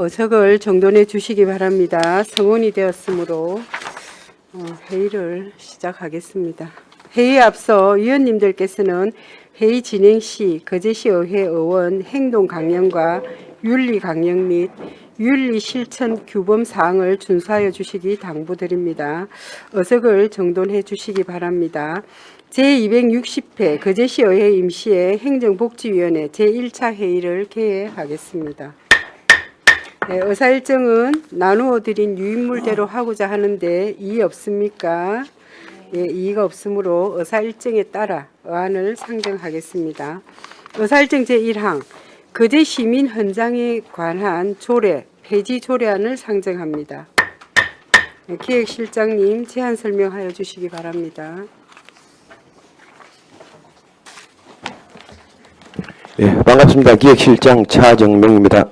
어석을 정돈해 주시기 바랍니다. 성원이 되었으므로 회의를 시작하겠습니다. 회의에 앞서 위원님들께서는 회의 진행 시 거제시의회 의원 행동 강령과 윤리 강령 및 윤리 실천 규범 사항을 준수하여 주시기 당부드립니다. 어석을 정돈해 주시기 바랍니다. 제260회 거제시의회 임시회 행정복지위원회 제1차 회의를 개회하겠습니다. 네, 의사일정은 나누어 드린 유인물대로 하고자 하는데 이의 없습니까? 예, 이의가 없으므로 의사일정에 따라 의안을 상정하겠습니다. 의사일정 제1항 거제 시민 헌장에 관한 조례 폐지 조례안을 상정합니다. 네, 기획실장님 제안 설명하여 주시기 바랍니다. 네, 반갑습니다. 기획실장 차정명입니다.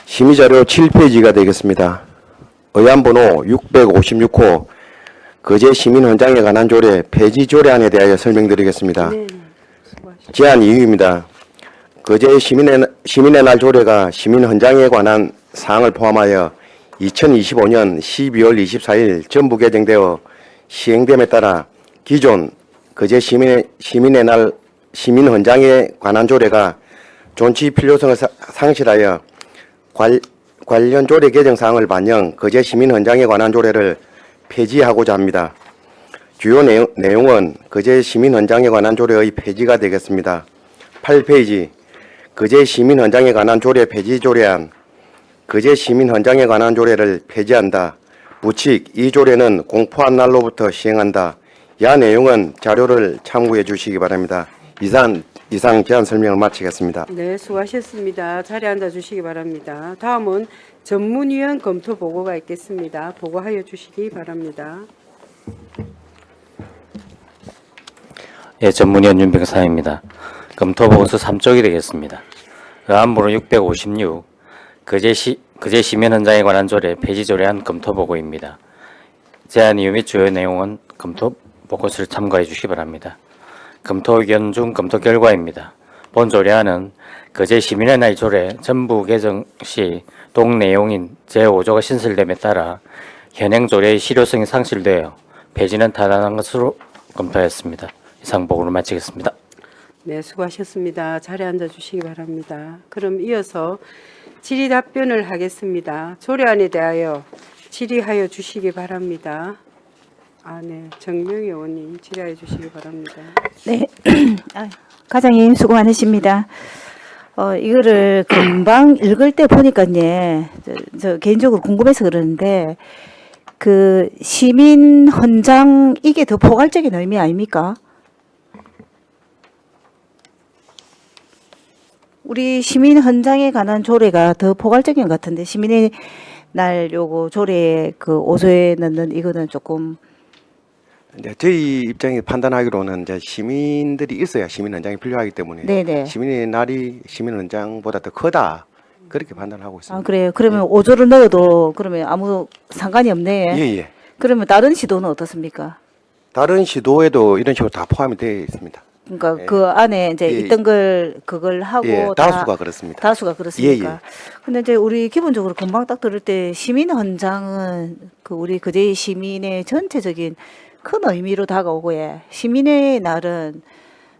심의자료 7페이지가 되겠습니다. 의안번호 656호 거제시민헌장에 관한 조례 폐지 조례안에 대하여 설명드리겠습니다. 네, 제안 이유입니다. 거제 시민의 날 조례가 시민헌장에 관한 사항을 포함하여 2025년 12월 24일 전부 개정되어 시행됨에 따라 기존 거제 시민의 날 시민헌장에 관한 조례가 존치 필요성을 상실하여 관련 조례 개정 사항을 반영 거제 시민헌장에 관한 조례를 폐지하고자 합니다. 주요 내용은 거제 시민헌장에 관한 조례의 폐지가 되겠습니다. 8페이지 거제 시민헌장에 관한 조례 폐지 조례안 거제 시민헌장에 관한 조례를 폐지한다. 부칙 이 조례는 공포한 날로부터 시행한다. 야 내용은 자료를 참고해 주시기 바랍니다. 이상 제안 설명을 마치겠습니다. 네, 수고하셨습니다. 자리에 앉아 주시기 바랍니다. 다음은 전문위원 검토 보고가 있겠습니다. 보고하여 주시기 바랍니다. 예, 전문위원 윤병사입니다. 검토 보고서 3쪽이 되겠습니다. 의안번호 656 거제 시민 헌장에 관한 조례 폐지 조례안 검토 보고입니다. 제안 이유 및 주요 내용은 검토 보고서를 참고해 주시기 바랍니다. 검토 의견 중 검토 결과입니다. 본 조례안은 거제 시민의 날 조례 전부 개정 시 동 내용인 제5조가 신설됨에 따라 현행 조례의 실효성이 상실되어 폐지는 타당한 것으로 검토했습니다. 이상 보고를 마치겠습니다. 네, 수고하셨습니다. 자리에 앉아 주시기 바랍니다. 그럼 이어서 질의 답변을 하겠습니다. 조례안에 대하여 질의하여 주시기 바랍니다. 네, 정명희 의원님 질의해 주시기 바랍니다. 네, 과장님 수고 많으십니다. 이거를 금방 읽을 때 보니까 저 개인적으로 궁금해서 그러는데 그 시민 헌장 이게 더 포괄적인 의미 아닙니까? 우리 시민 헌장에 관한 조례가 더 포괄적인 것 같은데 시민의 날 요거 조례 그 5조에 넣는 이거는 조금 네, 저희 입장에 판단하기로는 이제 시민들이 있어야 시민헌장이 필요하기 때문에 네네. 시민의 날이 시민헌장보다 더 크다 그렇게 판단하고 있습니다. 아 그래요. 그러면 5조를 넣어도 그러면 아무 상관이 없네. 예. 그러면 다른 시도는 어떻습니까? 다른 시도에도 이런 식으로 다 포함이 되어 있습니다. 그러니까 예. 그 안에 이제 예. 있던 걸 그걸 하고 예, 다수가 그렇습니다. 다수가 그렇습니까? 예. 근데 이제 우리 기본적으로 금방 딱 들을 때 시민 헌장은 그 우리 거제 시민의 전체적인 큰 의미로 다가오고 시민의 날은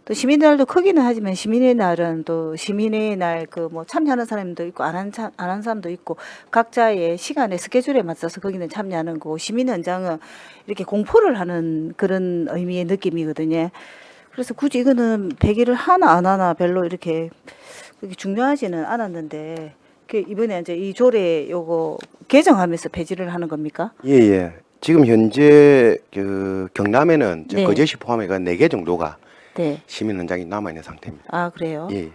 또 시민의 날도 크기는 하지만 시민의 날은 또 시민의 날 그 뭐 참여하는 사람도 있고 안 한 사람도 있고 각자의 시간의 스케줄에 맞춰서 거기는 참여하는 거고 시민 헌장은 이렇게 공포를 하는 그런 의미의 느낌이거든요. 그래서 굳이 이거는 폐기를 하나 안 하나 별로 이렇게 그렇게 중요하지는 않았는데 이번에 이제 이 조례 요거 개정하면서 폐지를 하는 겁니까? 예. 지금 현재 그 경남에는 네. 거제시 포함해가 4개 정도가 네. 시민헌장이 남아 있는 상태입니다. 아 그래요? 예.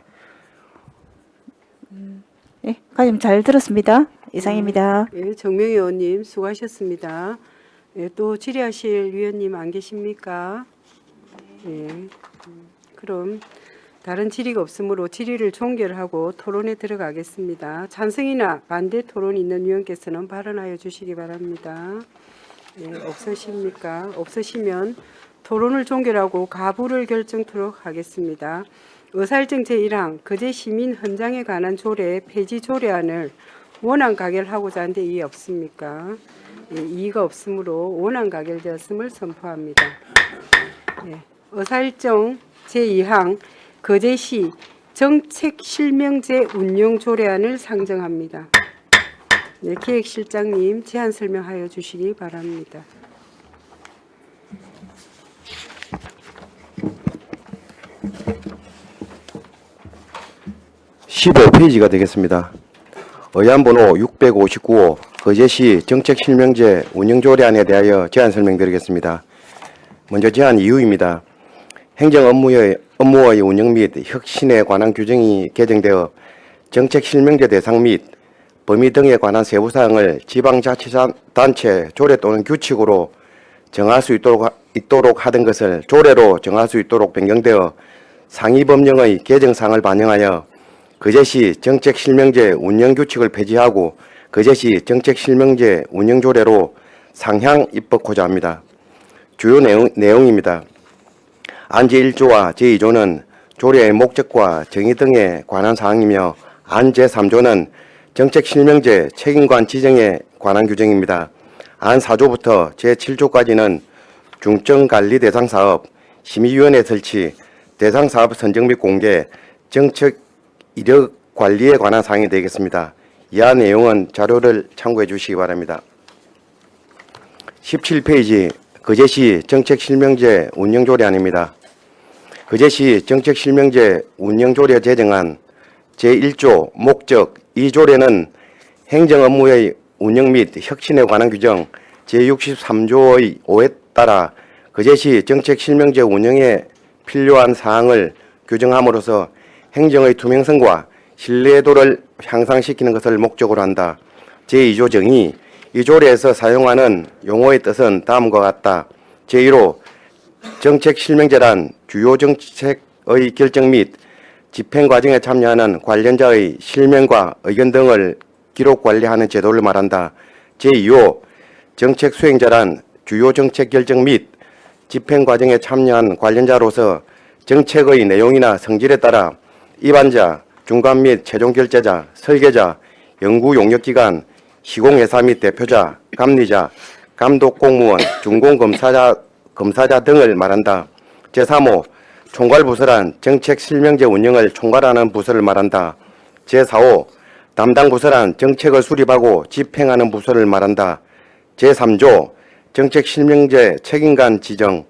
네, 과장님 잘 들었습니다. 이상입니다. 예, 정명희 의원님 수고하셨습니다. 예, 또 질의하실 위원님 안 계십니까? 예. 그럼 다른 질의가 없으므로 질의를 종결하고 토론에 들어가겠습니다. 찬성이나 반대 토론 있는 위원께서는 발언하여 주시기 바랍니다. 예, 없으십니까? 없으시면 토론을 종결하고 가부를 결정토록 하겠습니다. 의사일정 제1항 거제 시민 헌장에 관한 조례 폐지 조례안을 원안 가결하고자 하는데 이의 없습니까? 예, 이의가 없으므로 원안 가결되었음을 선포합니다. 예, 의사일정 제2항 거제시 정책실명제 운영 조례안을 상정합니다. 네, 기획실장님 제안 설명하여 주시기 바랍니다. 15페이지가 되겠습니다. 의안번호 659호 거제시 정책실명제 운영조례안에 대하여 제안 설명드리겠습니다. 먼저 제안 이유입니다. 행정업무의 운영 및 혁신에 관한 규정이 개정되어 정책실명제 대상 및 범위 등에 관한 세부사항을 지방자치단체 조례 또는 규칙으로 정할 수 있도록 하던 것을 조례로 정할 수 있도록 변경되어 상위법령의 개정사항을 반영하여 거제시 정책실명제 운영규칙을 폐지하고 거제시 정책실명제 운영조례로 상향 입법하고자 합니다. 주요 내용입니다. 안 제1조와 제2조는 조례의 목적과 정의 등에 관한 사항이며 안 제3조는 정책실명제 책임관 지정에 관한 규정입니다. 안 4조부터 제7조까지는 중점관리 대상사업, 심의위원회 설치, 대상사업 선정 및 공개, 정책 이력 관리에 관한 사항이 되겠습니다. 이하 내용은 자료를 참고해 주시기 바랍니다. 17페이지 거제시 정책실명제 운영조례안입니다. 거제시 정책실명제 운영조례 제정안 제1조 목적 이 조례는 행정업무의 운영 및 혁신에 관한 규정 제63조의 5에 따라 거제시 정책실명제 운영에 필요한 사항을 규정함으로써 행정의 투명성과 신뢰도를 향상시키는 것을 목적으로 한다. 제2조 정의 이 조례에서 사용하는 용어의 뜻은 다음과 같다. 제1호 정책실명제란 주요 정책의 결정 및 집행 과정에 참여하는 관련자의 실명과 의견 등을 기록 관리하는 제도를 말한다. 제2호 정책 수행자란 주요 정책 결정 및 집행 과정에 참여한 관련자로서 정책의 내용이나 성질에 따라 입안자, 중간 및 최종 결재자, 설계자, 연구 용역기관, 시공회사 및 대표자, 감리자, 감독공무원, 준공검사자 등을 말한다. 제3호 총괄부서란 정책실명제 운영을 총괄하는 부서를 말한다. 제4호 담당부서란 정책을 수립하고 집행하는 부서를 말한다. 제3조 정책실명제 책임관 지정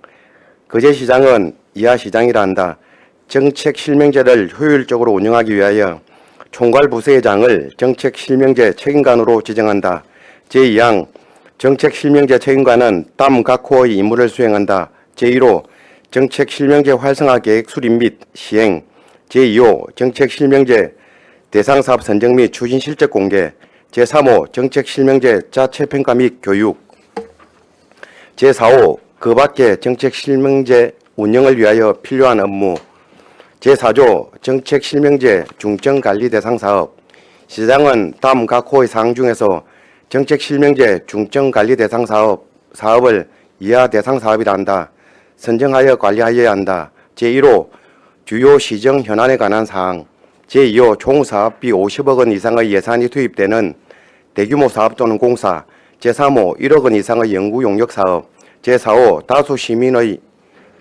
거제시장은 이하 시장이라 한다. 정책실명제를 효율적으로 운영하기 위하여 총괄부서의장을 정책실명제 책임관으로 지정한다. 제2항 정책실명제 책임관은 다음 각 호의 임무를 수행한다. 제1호 정책실명제 활성화 계획 수립 및 시행. 제2호 정책실명제 대상사업 선정 및 추진 실적 공개. 제3호 정책실명제 자체평가 및 교육. 제4호 그 밖의 정책실명제 운영을 위하여 필요한 업무. 제4조 정책실명제 중점관리 대상사업. 시장은 다음 각 호의 사항 중에서 정책실명제 중점관리 대상사업을 이하 대상사업이라 한다. 선정하여 관리하여야 한다. 제1호 주요 시정 현안에 관한 사항. 제2호 총 사업비 50억 원 이상의 예산이 투입되는 대규모 사업 또는 공사. 제3호 1억 원 이상의 연구 용역 사업. 제4호 다수 시민의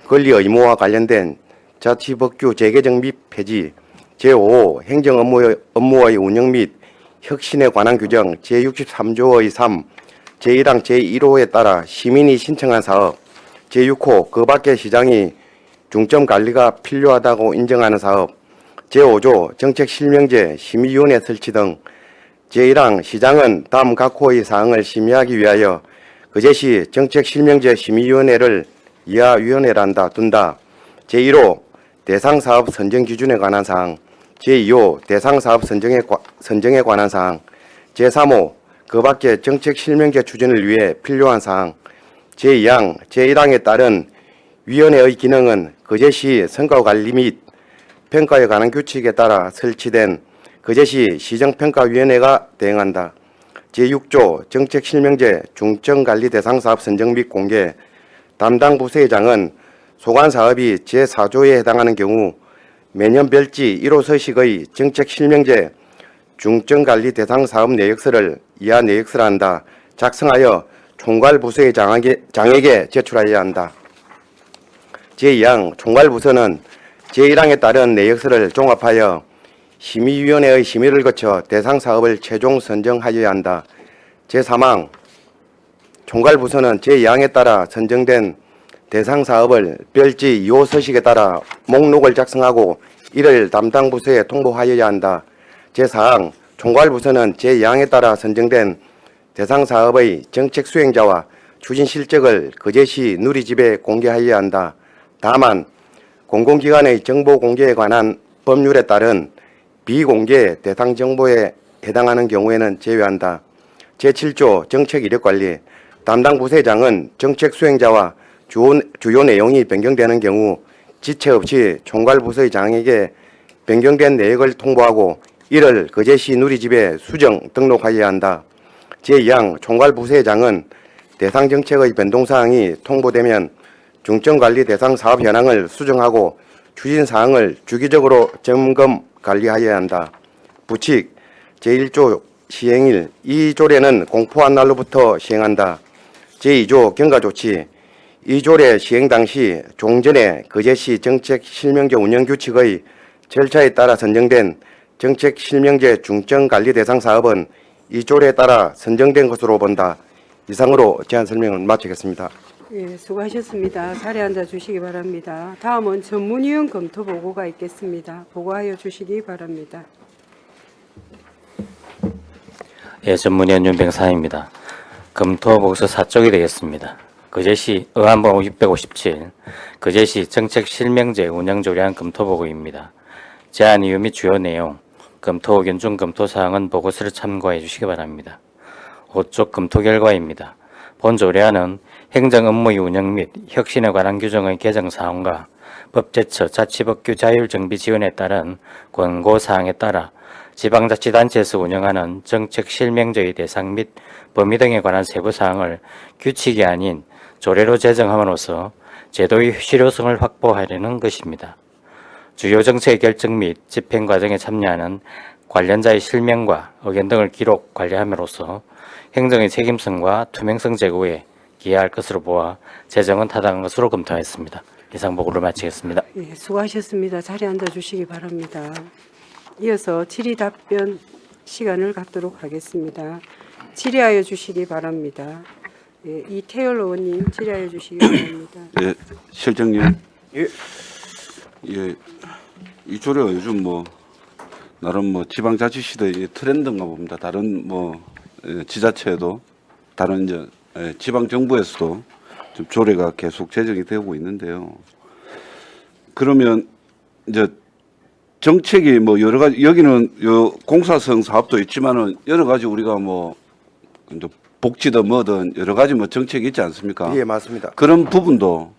권리 의무와 관련된 자치법규 재개정 및 폐지. 제5호 행정업무의 운영 및 혁신에 관한 규정 제63조의 3, 제1항 제1호에 따라 시민이 신청한 사업. 제6호 그 밖의 시장이 중점관리가 필요하다고 인정하는 사업. 제5조 정책실명제 심의위원회 설치 등. 제1항 시장은 다음 각 호의 사항을 심의하기 위하여 거제시 정책실명제 심의위원회를 이하 위원회란다 둔다. 제1호 대상사업 선정 기준에 관한 사항. 제2호 대상사업 선정에 관한 사항. 제3호 그 밖의 정책실명제 추진을 위해 필요한 사항. 제2항 제1항에 따른 위원회의 기능은 거제시 성과관리 및 평가에 관한 규칙에 따라 설치된 거제시 시정평가위원회가 대행한다. 제6조 정책실명제 중점관리 대상사업 선정 및 공개. 담당 부서의장은 소관 사업이 제4조에 해당하는 경우 매년 별지 1호 서식의 정책 실명제 중점관리 대상 사업 내역서를 이하 내역서라 한다. 작성하여 총괄부서의 장에게 제출하여야 한다. 제2항 총괄부서는 제1항에 따른 내역서를 종합하여 심의위원회의 심의를 거쳐 대상 사업을 최종 선정하여야 한다. 제3항 총괄부서는 제2항에 따라 선정된 대상 사업을 별지 2호 서식에 따라 목록을 작성하고 이를 담당 부서에 통보하여야 한다. 제4항 총괄부서는 제2항에 따라 선정된 대상 사업의 정책 수행자와 추진 실적을 거제시 누리집에 공개하여야 한다. 다만 공공기관의 정보 공개에 관한 법률에 따른 비공개 대상 정보에 해당하는 경우에는 제외한다. 제7조 정책 이력관리 담당 부서장은 정책 수행자와 주요 내용이 변경되는 경우 지체 없이 총괄부서의 장에게 변경된 내역을 통보하고 이를 거제시 누리집에 수정 등록하여야 한다. 제2항 총괄부서장은 대상 정책의 변동사항이 통보되면 중점관리 대상 사업 현황을 수정하고 추진사항을 주기적으로 점검 관리하여야 한다. 부칙 제1조 시행일 이 조례는 공포한 날로부터 시행한다. 제2조 경과조치 이 조례 시행 당시 종전에 거제시 정책 실명제 운영 규칙의 절차에 따라 선정된 정책 실명제 중점 관리 대상 사업은 이 조례에 따라 선정된 것으로 본다. 이상으로 제안 설명을 마치겠습니다. 예, 수고하셨습니다. 자리에 앉아 주시기 바랍니다. 다음은 전문위원 검토 보고가 있겠습니다. 보고하여 주시기 바랍니다. 예, 전문위원 윤병사입니다. 검토 보고서 4쪽이 되겠습니다. 거제시 의안번 657 거제시 정책 실명제 운영 조례안 검토 보고입니다. 제안 이유 및 주요 내용, 검토 의견 중 검토 사항은 보고서를 참고해 주시기 바랍니다. 5쪽 검토 결과입니다. 본 조례안은 행정 업무의 운영 및 혁신에 관한 규정의 개정 사항과 법제처 자치법규 자율 정비 지원에 따른 권고 사항에 따라 지방자치단체에서 운영하는 정책 실명제의 대상 및 범위 등에 관한 세부 사항을 규칙이 아닌 조례로 제정함으로써 제도의 실효성을 확보하려는 것입니다. 주요 정책의 결정 및 집행 과정에 참여하는 관련자의 실명과 의견 등을 기록 관리함으로써 행정의 책임성과 투명성 제고에 기여할 것으로 보아 제정은 타당한 것으로 검토하였습니다. 이상 보고를 마치겠습니다. 예, 수고하셨습니다. 자리에 앉아 주시기 바랍니다. 이어서 질의 답변 시간을 갖도록 하겠습니다. 질의하여 주시기 바랍니다. 예, 이태열 의원님 질의하여 주시기 바랍니다. 예, 실장님. 예. 예, 이 조례가 요즘 나름 지방자치시대의 트렌드인가 봅니다. 다른 지자체에도 다른 이제 지방 정부에서도 좀 조례가 계속 제정이 되고 있는데요. 그러면 이제 정책이 여러 가지 여기는 공사성 사업도 있지만은 여러 가지 우리가 이제 복지든 뭐든 여러 가지 정책이 있지 않습니까? 예, 맞습니다. 그런 부분도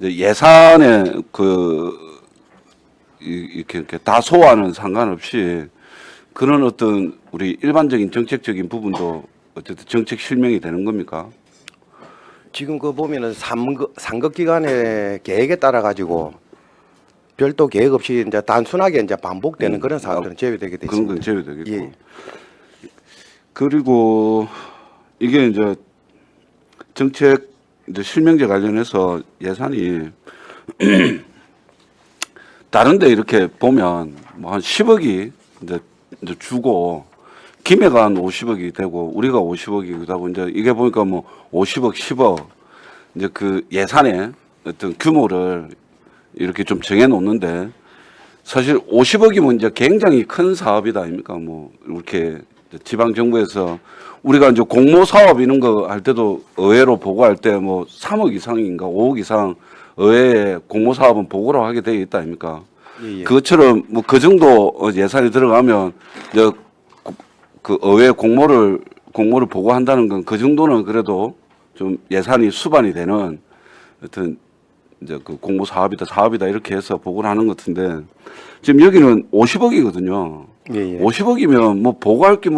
이제 예산에 이렇게 다소와는 상관없이 그런 어떤 우리 일반적인 정책적인 부분도 어쨌든 정책 실명이 되는 겁니까? 지금 그 보면은 상급 기관의 계획에 따라 가지고 별도 계획 없이 이제 단순하게 이제 반복되는 그런 사업들은 제외되게 되어 그런 있습니다. 건 제외되겠고. 예. 그리고 이게 이제 정책 이제 실명제 관련해서 예산이 다른데 이렇게 보면 한 10억이 이제 주고 김해가 한 50억이 되고 우리가 50억이기도 하고 이제 이게 보니까 50억, 10억 이제 그 예산의 어떤 규모를 이렇게 좀 정해 놓는데 사실 50억이면 이제 굉장히 큰 사업이다 아닙니까? 이렇게 지방 정부에서 우리가 이제 공모 사업 이런 거 할 때도 의회로 보고할 때 3억 이상인가 5억 이상 의회에 공모 사업은 보고를 하게 되어 있다 아닙니까? 예, 예. 그것처럼 그 정도 예산이 들어가면 이제 그 의회 공모를 보고한다는 건 그 정도는 그래도 좀 예산이 수반이 되는 어떤 이제 그 공모 사업이다 이렇게 해서 보고를 하는 것 같은데 지금 여기는 50억이거든요. 예, 예. 50억이면 보고할 게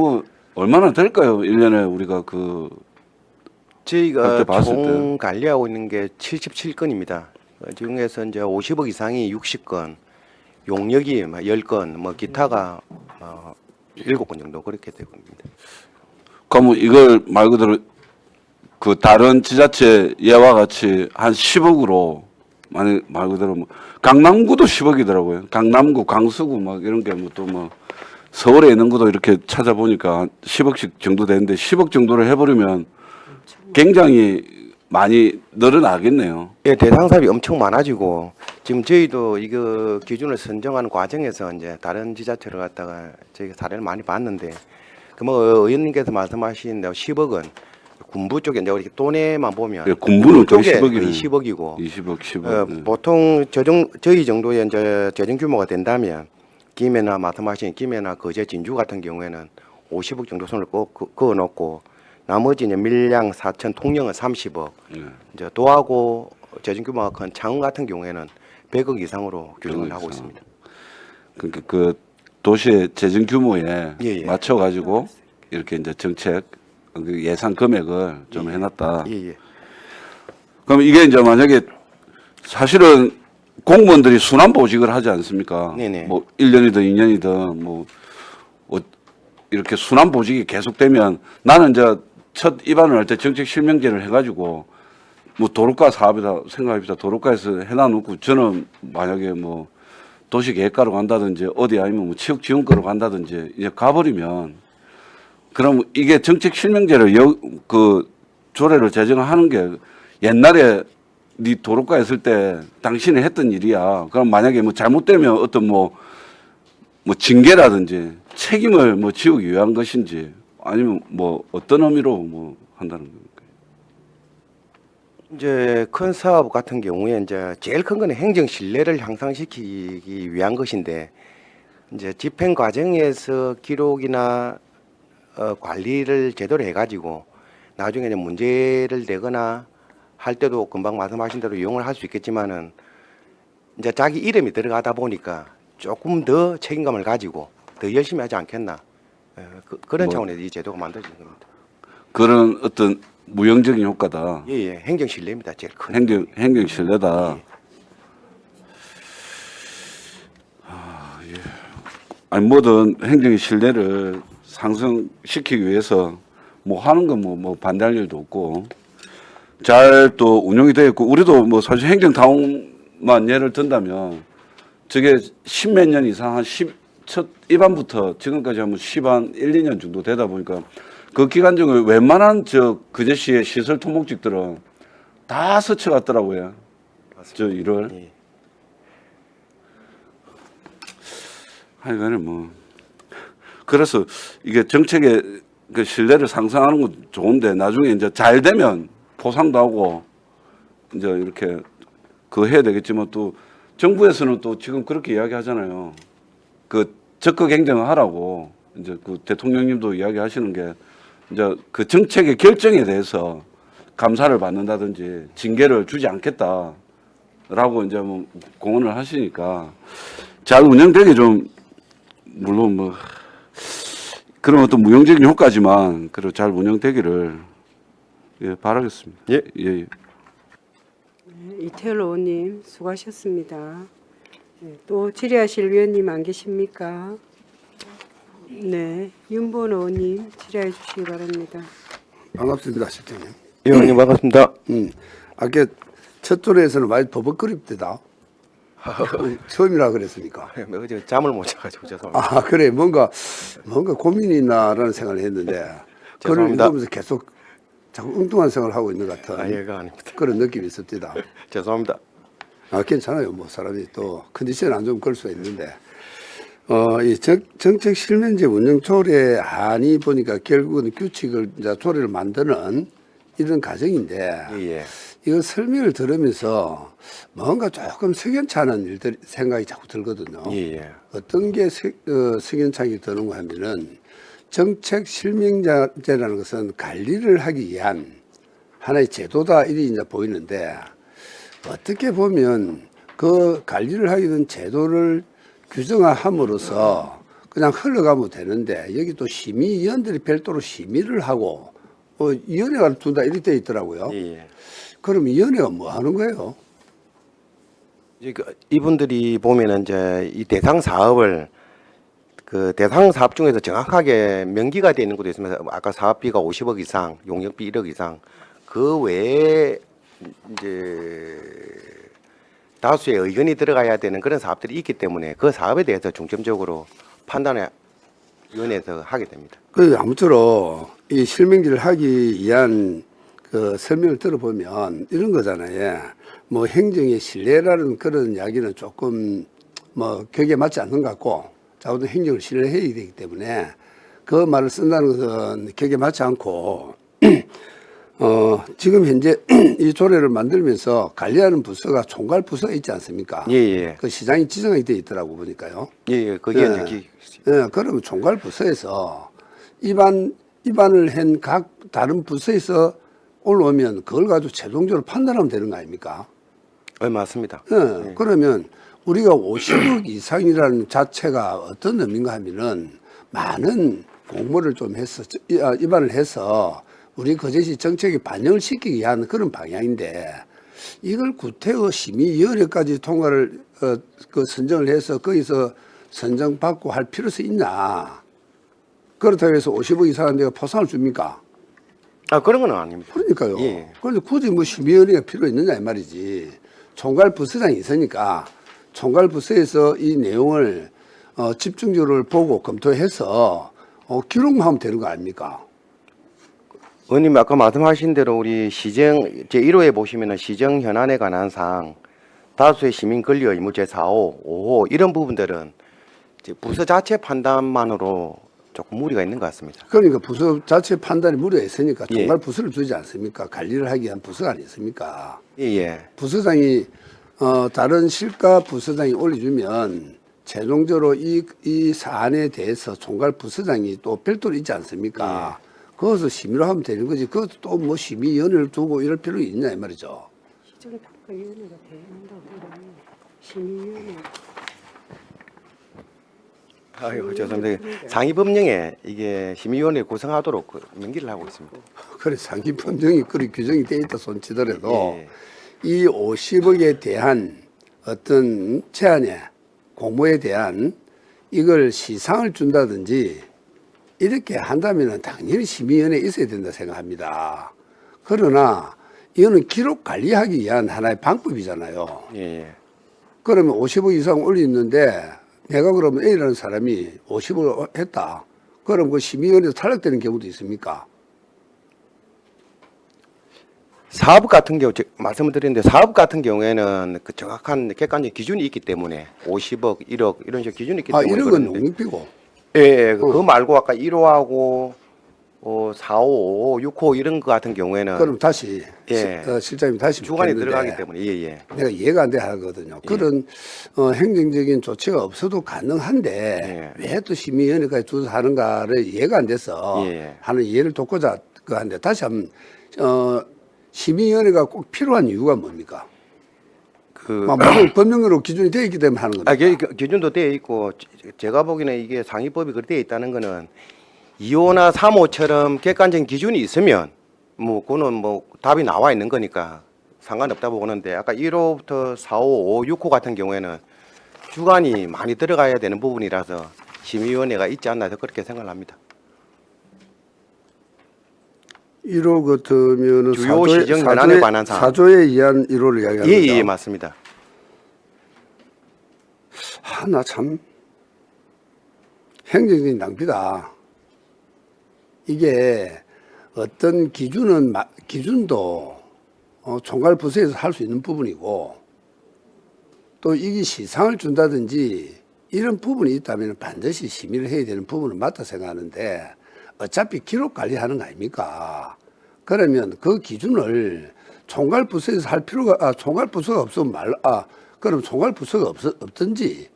얼마나 될까요? 1년에 우리가 저희가 그때 봤을 총 관리하고 있는 게 77건입니다. 중에서 이제 50억 이상이 60건, 용역이 10건, 뭐 기타가 7건 정도 그렇게 되고 있습니다. 그러면 이걸 말 그대로 그 다른 지자체 예와 같이 한 10억으로 말 그대로 뭐 강남구도 10억이더라고요. 강남구, 강서구 막 이런 게 뭐 또 뭐 서울에 있는 것도 이렇게 찾아보니까 10억씩 정도 되는데 10억 정도를 해버리면 굉장히 많이 늘어나겠네요. 예, 대상 사업이 엄청 많아지고 지금 저희도 이거 기준을 선정하는 과정에서 이제 다른 지자체를 갖다가 저희가 사례를 많이 봤는데 그 뭐 의원님께서 말씀하신 10억은 군부 쪽에 이제 이렇게 돈에만 보면 예, 군부는 거의 쪽에 10억이네. 거의 10억이고 20억, 10억. 보통 저희 정도의 이제 재정 규모가 된다면 김해나 말씀하신 김해나 거제 진주 같은 경우에는 50억 정도 손을 그어 놓고 나머지 이제 밀양, 사천, 통영은 30억. 예. 이제 도하고 재정 규모가 큰 창원 같은 경우에는 100억 이상으로 규정을 100억 하고 이상. 있습니다. 그러니까 그 도시의 재정 규모에 예, 예. 맞춰 가지고 이렇게 이제 정책 그 예산 금액을 좀 예, 해놨다. 예, 예. 그럼 이게 이제 만약에 사실은 공무원들이 순환 보직을 하지 않습니까? 네네. 뭐 1년이든 2년이든 뭐 이렇게 순환 보직이 계속되면 나는 이제 첫 입안을 할 때 정책 실명제를 해가지고 뭐 도로가 사업이다 생각합시다. 도로가에서 해놔놓고 저는 만약에 뭐 도시계획과로 간다든지 어디 아니면 뭐 지역지원과로 간다든지 이제 가버리면 그럼 이게 정책 실명제를 그 조례를 제정하는 게 옛날에 네 도로가 했을 때 당신이 했던 일이야. 그럼 만약에 뭐 잘못되면 어떤 뭐 징계라든지 책임을 뭐 지우기 위한 것인지 아니면 뭐 어떤 의미로 뭐 한다는 겁니까? 이제 큰 사업 같은 경우에 이제 제일 큰 거는 행정 신뢰를 향상시키기 위한 것인데 이제 집행 과정에서 기록이나 관리를 제대로 해가지고 나중에 이제 문제를 내거나 할 때도 금방 말씀하신 대로 이용을 할 수 있겠지만은 이제 자기 이름이 들어가다 보니까 조금 더 책임감을 가지고 더 열심히 하지 않겠나 그런 뭐, 차원에서 이 제도가 만들어진 겁니다. 그런 어떤 무형적인 효과다. 예, 행정 신뢰입니다. 제일 큰. 행정 신뢰다. 예. 아니 뭐든 행정의 신뢰를 상승시키기 위해서 뭐 하는 건 뭐 반대할 일도 없고 잘 또 운영이 되어 있고 우리도 뭐 사실 행정타운만 예를 든다면 저게 10몇 년 이상 첫 입안부터 지금까지 하면 10한 1, 2년 정도 되다 보니까 그 기간 중에 웬만한 그제시의 시설 토목직들은 다 스쳐갔더라고요. 저 일을. 예. 하여간에 뭐 그래서 이게 정책의 그 신뢰를 상승하는 건 좋은데 나중에 이제 잘 되면 보상도 하고 이제 이렇게 그 해야 되겠지만 또 정부에서는 또 지금 그렇게 이야기하잖아요. 그 적극 행정을 하라고 이제 그 대통령님도 이야기하시는 게 이제 그 정책의 결정에 대해서 감사를 받는다든지 징계를 주지 않겠다라고 이제 뭐 공언을 하시니까 잘 운영되게 좀 물론 뭐 그런 어떤 무형적인 효과지만 그리고 잘 운영되기를 바라겠습니다. 예. 예. 이태열 의원님 수고하셨습니다. 네, 또 질의하실 위원님 안 계십니까? 네, 윤본 의원님 질의해 주시기 바랍니다. 반갑습니다, 실장님. 예, 의원님 반갑습니다. 아까 첫 조례에서는 많이 버벅거립니다. 처음이라 그랬습니까? 어제 잠을 못 자가지고 죄송합니다. 아, 그래. 뭔가 고민이 있나라는 생각을 했는데, 그걸 죄송합니다. 읽으면서 계속 자꾸 엉뚱한 생각을 하고 있는 것 같은 예가 아닙니다. 그런 느낌이 있었습니다. 죄송합니다. 아, 괜찮아요. 뭐, 사람이 또 컨디션 안 좋으면 그럴 수가 있는데, 이 정책 실명제 운영 조례안이 보니까 결국은 규칙을, 이제 조례를 만드는 이런 과정인데, 예. 이거 설명을 들으면서 뭔가 조금 석연찮은 일들 생각이 자꾸 들거든요. 예. 어떤 게 석연찮게 드는가 하면은 정책 실명제라는 것은 관리를 하기 위한 하나의 제도다 이리 이제 보이는데 어떻게 보면 그 관리를 하기 위한 제도를 규정함으로써 그냥 흘러가면 되는데 여기 또 심의위원들이 별도로 심의를 하고 위원회가 둔다 이렇게 돼 있더라고요. 예. 그럼 위원회가 뭐 하는 거예요? 이분들이 보면은 이제 이 대상 사업을 그 대상 사업 중에서 정확하게 명기가 되어 있는 것도 있으면서 아까 사업비가 50억 이상, 용역비 1억 이상 그 외에 이제 다수의 의견이 들어가야 되는 그런 사업들이 있기 때문에 그 사업에 대해서 중점적으로 판단을 위원회에서 하게 됩니다. 그 아무쪼록 이 실명제를 하기 위한 그 설명을 들어보면 이런 거잖아요. 뭐 행정의 신뢰라는 그런 이야기는 조금 뭐 격에 맞지 않는 것 같고 자우도 행정을 신뢰해야 되기 때문에 그 말을 쓴다는 것은 격에 맞지 않고 지금 현재 이 조례를 만들면서 관리하는 부서가 총괄 부서가 있지 않습니까? 예예. 그 시장이 지정이 되어 있더라고 보니까요. 예, 그게 예. 이제 예, 그러면 총괄 부서에서 입안을 한 각 다른 부서에서 올라오면 그걸 가지고 최종적으로 판단하면 되는 거 아닙니까? 맞습니다. 예, 그러면 우리가 50억 이상이라는 자체가 어떤 의미인가 하면은 많은 공모를 좀 해서 입안을 해서 우리 거제시 정책에 반영을 시키기 위한 그런 방향인데 이걸 구태여 심의위원회까지 통과를 그 선정을 해서 거기서 선정받고 할 필요성이 있나? 그렇다고 해서 50억 이상한 데가 포상을 줍니까? 그런 건 아닙니다. 그러니까요. 예. 그런데 굳이 뭐 심의위원회가 필요 있느냐 이 말이지. 총괄 부서장이 있으니까 총괄 부서에서 이 내용을 집중적으로 보고 검토해서 기록만 하면 되는 거 아닙니까? 의원님 아까 말씀하신 대로 우리 시정 제1호에 보시면은 시정 현안에 관한 사항 다수의 시민 권리 의무 제4호, 5호 이런 부분들은 이제 부서 자체 판단만으로 조금 무리가 있는 것 같습니다. 그러니까 부서 자체 판단이 무리가 있으니까 예. 총괄 부서를 주지 않습니까? 관리를 하기 위한 부서가 아니습니까? 예예. 부서장이 다른 실가 부서장이 올려주면 최종적으로 이 사안에 대해서 총괄 부서장이 또 별도로 있지 않습니까? 그것을 심의를 하면 되는 거지. 그것도 또 뭐 심의위원회를 두고 이럴 필요 있냐 이 말이죠. 시정평가위원회가 대한다고 그러면 심의위원회. 아유 죄송합니다. 상위법령에 이게 심의위원회 구성하도록 명기를 하고 있습니다. 그래 상기법령이 그리 규정이 돼 있다 손치더라도 예. 이 50억에 대한 어떤 제안에 공모에 대한 이걸 시상을 준다든지 이렇게 한다면 당연히 심의위원회에 있어야 된다 생각합니다. 그러나 이거는 기록 관리하기 위한 하나의 방법이잖아요. 예. 그러면 50억 이상 올리는데 내가 그러면 A라는 사람이 50억을 했다. 그럼 그 심의위원회에서 탈락되는 경우도 있습니까? 사업 같은 경우 말씀을 드렸는데 사업 같은 경우에는 그 정확한 객관적 기준이 있기 때문에 50억, 1억 이런 식의 기준이 있기 때문에 1억은 그러는데 용익비고. 예, 그거 말고 아까 1호하고 4호, 5호, 6호 이런 거 같은 경우에는 그럼 다시 예. 실장님 다시 주관이 묻겠는데 들어가기 때문에 예예. 내가 이해가 안 돼 하거든요. 그런 행정적인 조치가 없어도 가능한데 왜 또 심의위원회까지 두서 하는가를 이해가 안 돼서 예. 하는 이해를 돕고자 그 한데 다시 한번 심의위원회가 꼭 필요한 이유가 뭡니까? 모든 법령으로 기준이 되어 있기 때문에 하는 겁니다. 기준도 되어 있고 제가 보기에는 이게 상위법이 그렇게 되어 있다는 거는 2호나 3호처럼 객관적인 기준이 있으면 뭐 그거는 뭐 답이 나와 있는 거니까 상관없다고 보는데 아까 1호부터 4호, 5호, 6호 같은 경우에는 주관이 많이 들어가야 되는 부분이라서 심의위원회가 있지 않나 해서 그렇게 생각합니다. 1호 같으면은 주요 시정 현안에 관한 사항. 사조에 의한 1호를 이야기하는 거죠. 예, 맞습니다. 나 참 행정적인 낭비다. 이게 어떤 기준도 총괄 부서에서 할 수 있는 부분이고 또 이게 시상을 준다든지 이런 부분이 있다면 반드시 심의를 해야 되는 부분은 맞다 생각하는데 어차피 기록 관리하는 거 아닙니까? 그러면 그 기준을 총괄 부서에서 할 필요가 총괄 부서가 없으면 그럼 총괄 부서가 없든지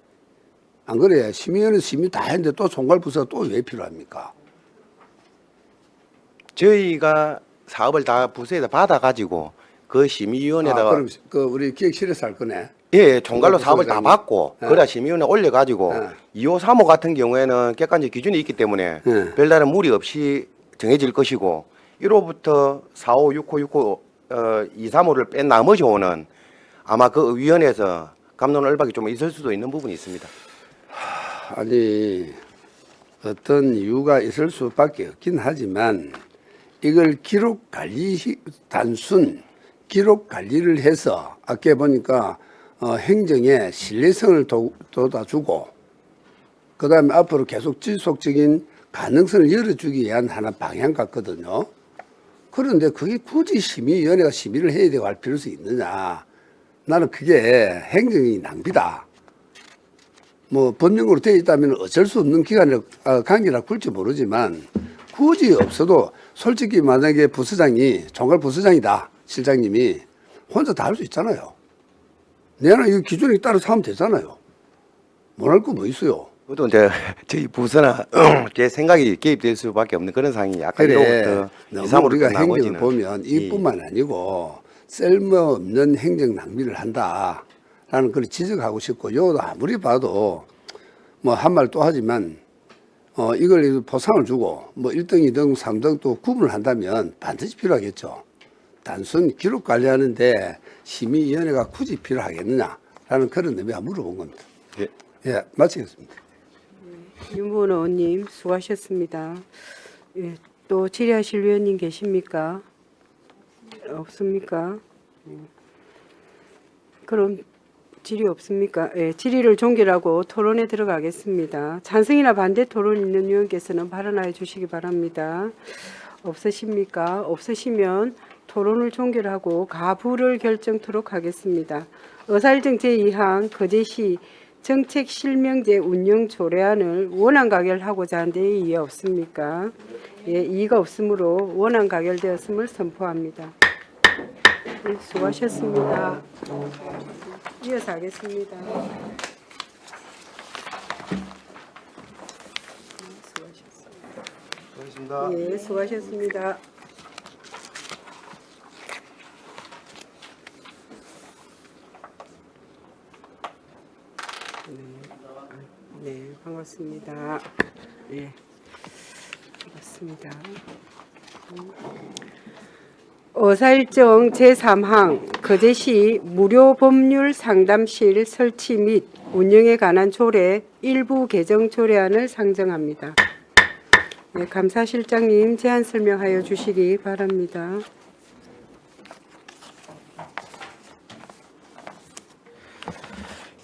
안 그래야 심의위원회 심의 다 했는데 또 총괄 부서가 또 왜 필요합니까? 저희가 사업을 다 부서에다 받아가지고 그 심의위원회에다가 그럼 그 우리 기획실에서 할 거네. 예, 총괄로 부서 사업을 다 부서장님. 받고 예. 그래야 심의위원회 올려가지고 예. 2호, 3호 같은 경우에는 객관적 기준이 있기 때문에 예. 별다른 무리 없이 정해질 것이고 1호부터 4호, 6호, 6호, 2, 3호를 뺀 나머지 호는 아마 그 위원회에서 감론을박이 좀 있을 수도 있는 부분이 있습니다. 아니 어떤 이유가 있을 수밖에 없긴 하지만 이걸 기록 관리 단순 기록 관리를 해서 아까 보니까 행정에 신뢰성을 돋아주고 그다음에 앞으로 계속 지속적인 가능성을 열어주기 위한 하나 방향 같거든요. 그런데 그게 굳이 심의위원회가 심의를 해야 되고 할 필요성이 있느냐. 나는 그게 행정이 낭비다. 뭐 법령으로 되어 있다면 어쩔 수 없는 관계라 굴지 모르지만 굳이 없어도 솔직히 만약에 부서장이 총괄 부서장이다. 실장님이 혼자 다 할 수 있잖아요. 내가 이 기준에 따라서 하면 되잖아요. 못 할 거 뭐 있어요. 그것도 이제 저희 부서나 제 생각이 개입될 수밖에 없는 그런 상황이 약간 그래. 너무 이상으로 우리가 끝나고 행정을 보면 이뿐만 아니고 쓸모없는 행정 낭비를 한다라는 걸 지적하고 싶고 요도 아무리 봐도 뭐 한 말 또 하지만 이걸 보상을 주고 뭐 1등, 2등, 3등 또 구분을 한다면 반드시 필요하겠죠. 단순 기록 관리하는데 심의위원회가 굳이 필요하겠느냐라는 그런 의미가 물어본 겁니다. 예. 예, 마치겠습니다. 윤보은 의원님 수고하셨습니다. 예, 또 질의하실 위원님 계십니까? 없습니까? 그럼 질의 없습니까? 예, 질의를 종결하고 토론에 들어가겠습니다. 찬성이나 반대 토론 있는 위원께서는 발언하여 주시기 바랍니다. 없으십니까? 없으시면 토론을 종결하고 가부를 결정토록 하겠습니다. 의사일정 제2항 거제시 정책 실명제 운영 조례안을 원안 가결하고자 하는데 이의 없습니까? 예, 이의가 없으므로 원안 가결되었음을 선포합니다. 예, 수고하셨습니다. 이어서 하겠습니다. 수고하셨습니다. 예, 수고하셨습니다. 네, 반갑습니다. 예, 반갑습니다. 의사일정 제3항 거제시 무료 법률 상담실 설치 및 운영에 관한 조례 일부 개정 조례안을 상정합니다. 네, 감사실장님 제안 설명하여 주시기 바랍니다.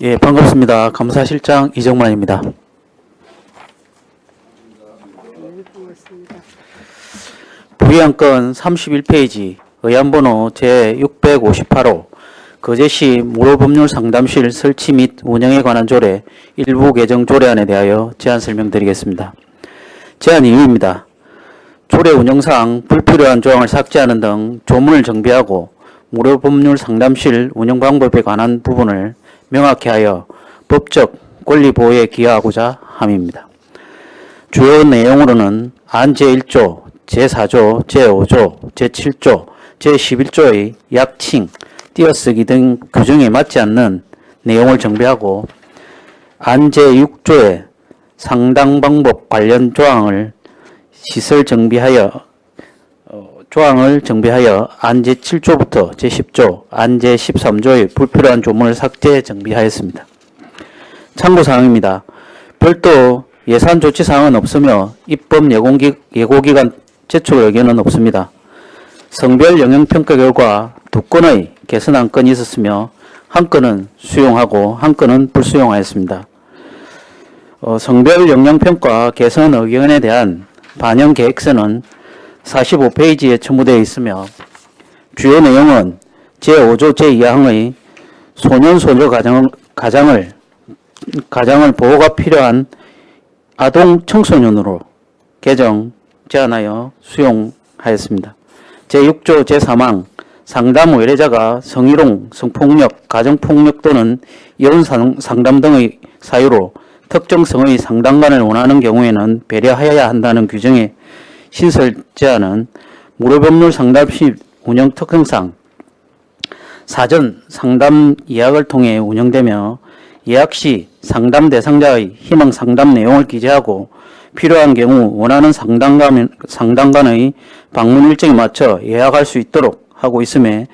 예, 반갑습니다. 감사실장 이정만입니다. 네, 반갑습니다. 부의안건 31페이지 의안번호 제658호 거제시 무료법률 상담실 설치 및 운영에 관한 조례 일부 개정 조례안에 대하여 제안 설명드리겠습니다. 제안 이유입니다. 조례 운영상 불필요한 조항을 삭제하는 등 조문을 정비하고 무료법률 상담실 운영 방법에 관한 부분을 명확히 하여 법적 권리 보호에 기여하고자 함입니다. 주요 내용으로는 안 제1조, 제4조, 제5조, 제7조, 제11조의 약칭, 띄어쓰기 등 규정에 맞지 않는 내용을 정비하고 안 제6조의 상당 방법 관련 조항을 정비하여 안 제7조부터 제10조, 안 제13조의 불필요한 조문을 삭제 정비하였습니다. 참고사항입니다. 별도 예산 조치 사항은 없으며 입법 예고기간 제출 의견은 없습니다. 성별 영향평가 결과 2건의 개선 안건이 있었으며 한 건은 수용하고 한 건은 불수용하였습니다. 성별 영향평가 개선 의견에 대한 반영 계획서는 45페이지에 첨부되어 있으며 주요 내용은 제5조 제2항의 소년/소녀 가장을 보호가 필요한 아동 청소년으로 개정 제안하여 수용하였습니다. 제6조 제3항 상담 의뢰자가 성희롱, 성폭력, 가정폭력 또는 이혼 상담 등의 사유로 특정 성의 상담관을 원하는 경우에는 배려하여야 한다는 규정의 신설 제안은 무료법률 상담실 운영 특성상 사전 상담 예약을 통해 운영되며 예약 시 상담 대상자의 희망 상담 내용을 기재하고 필요한 경우 원하는 상담관의 방문 일정에 맞춰 예약할 수 있도록 하고 있음에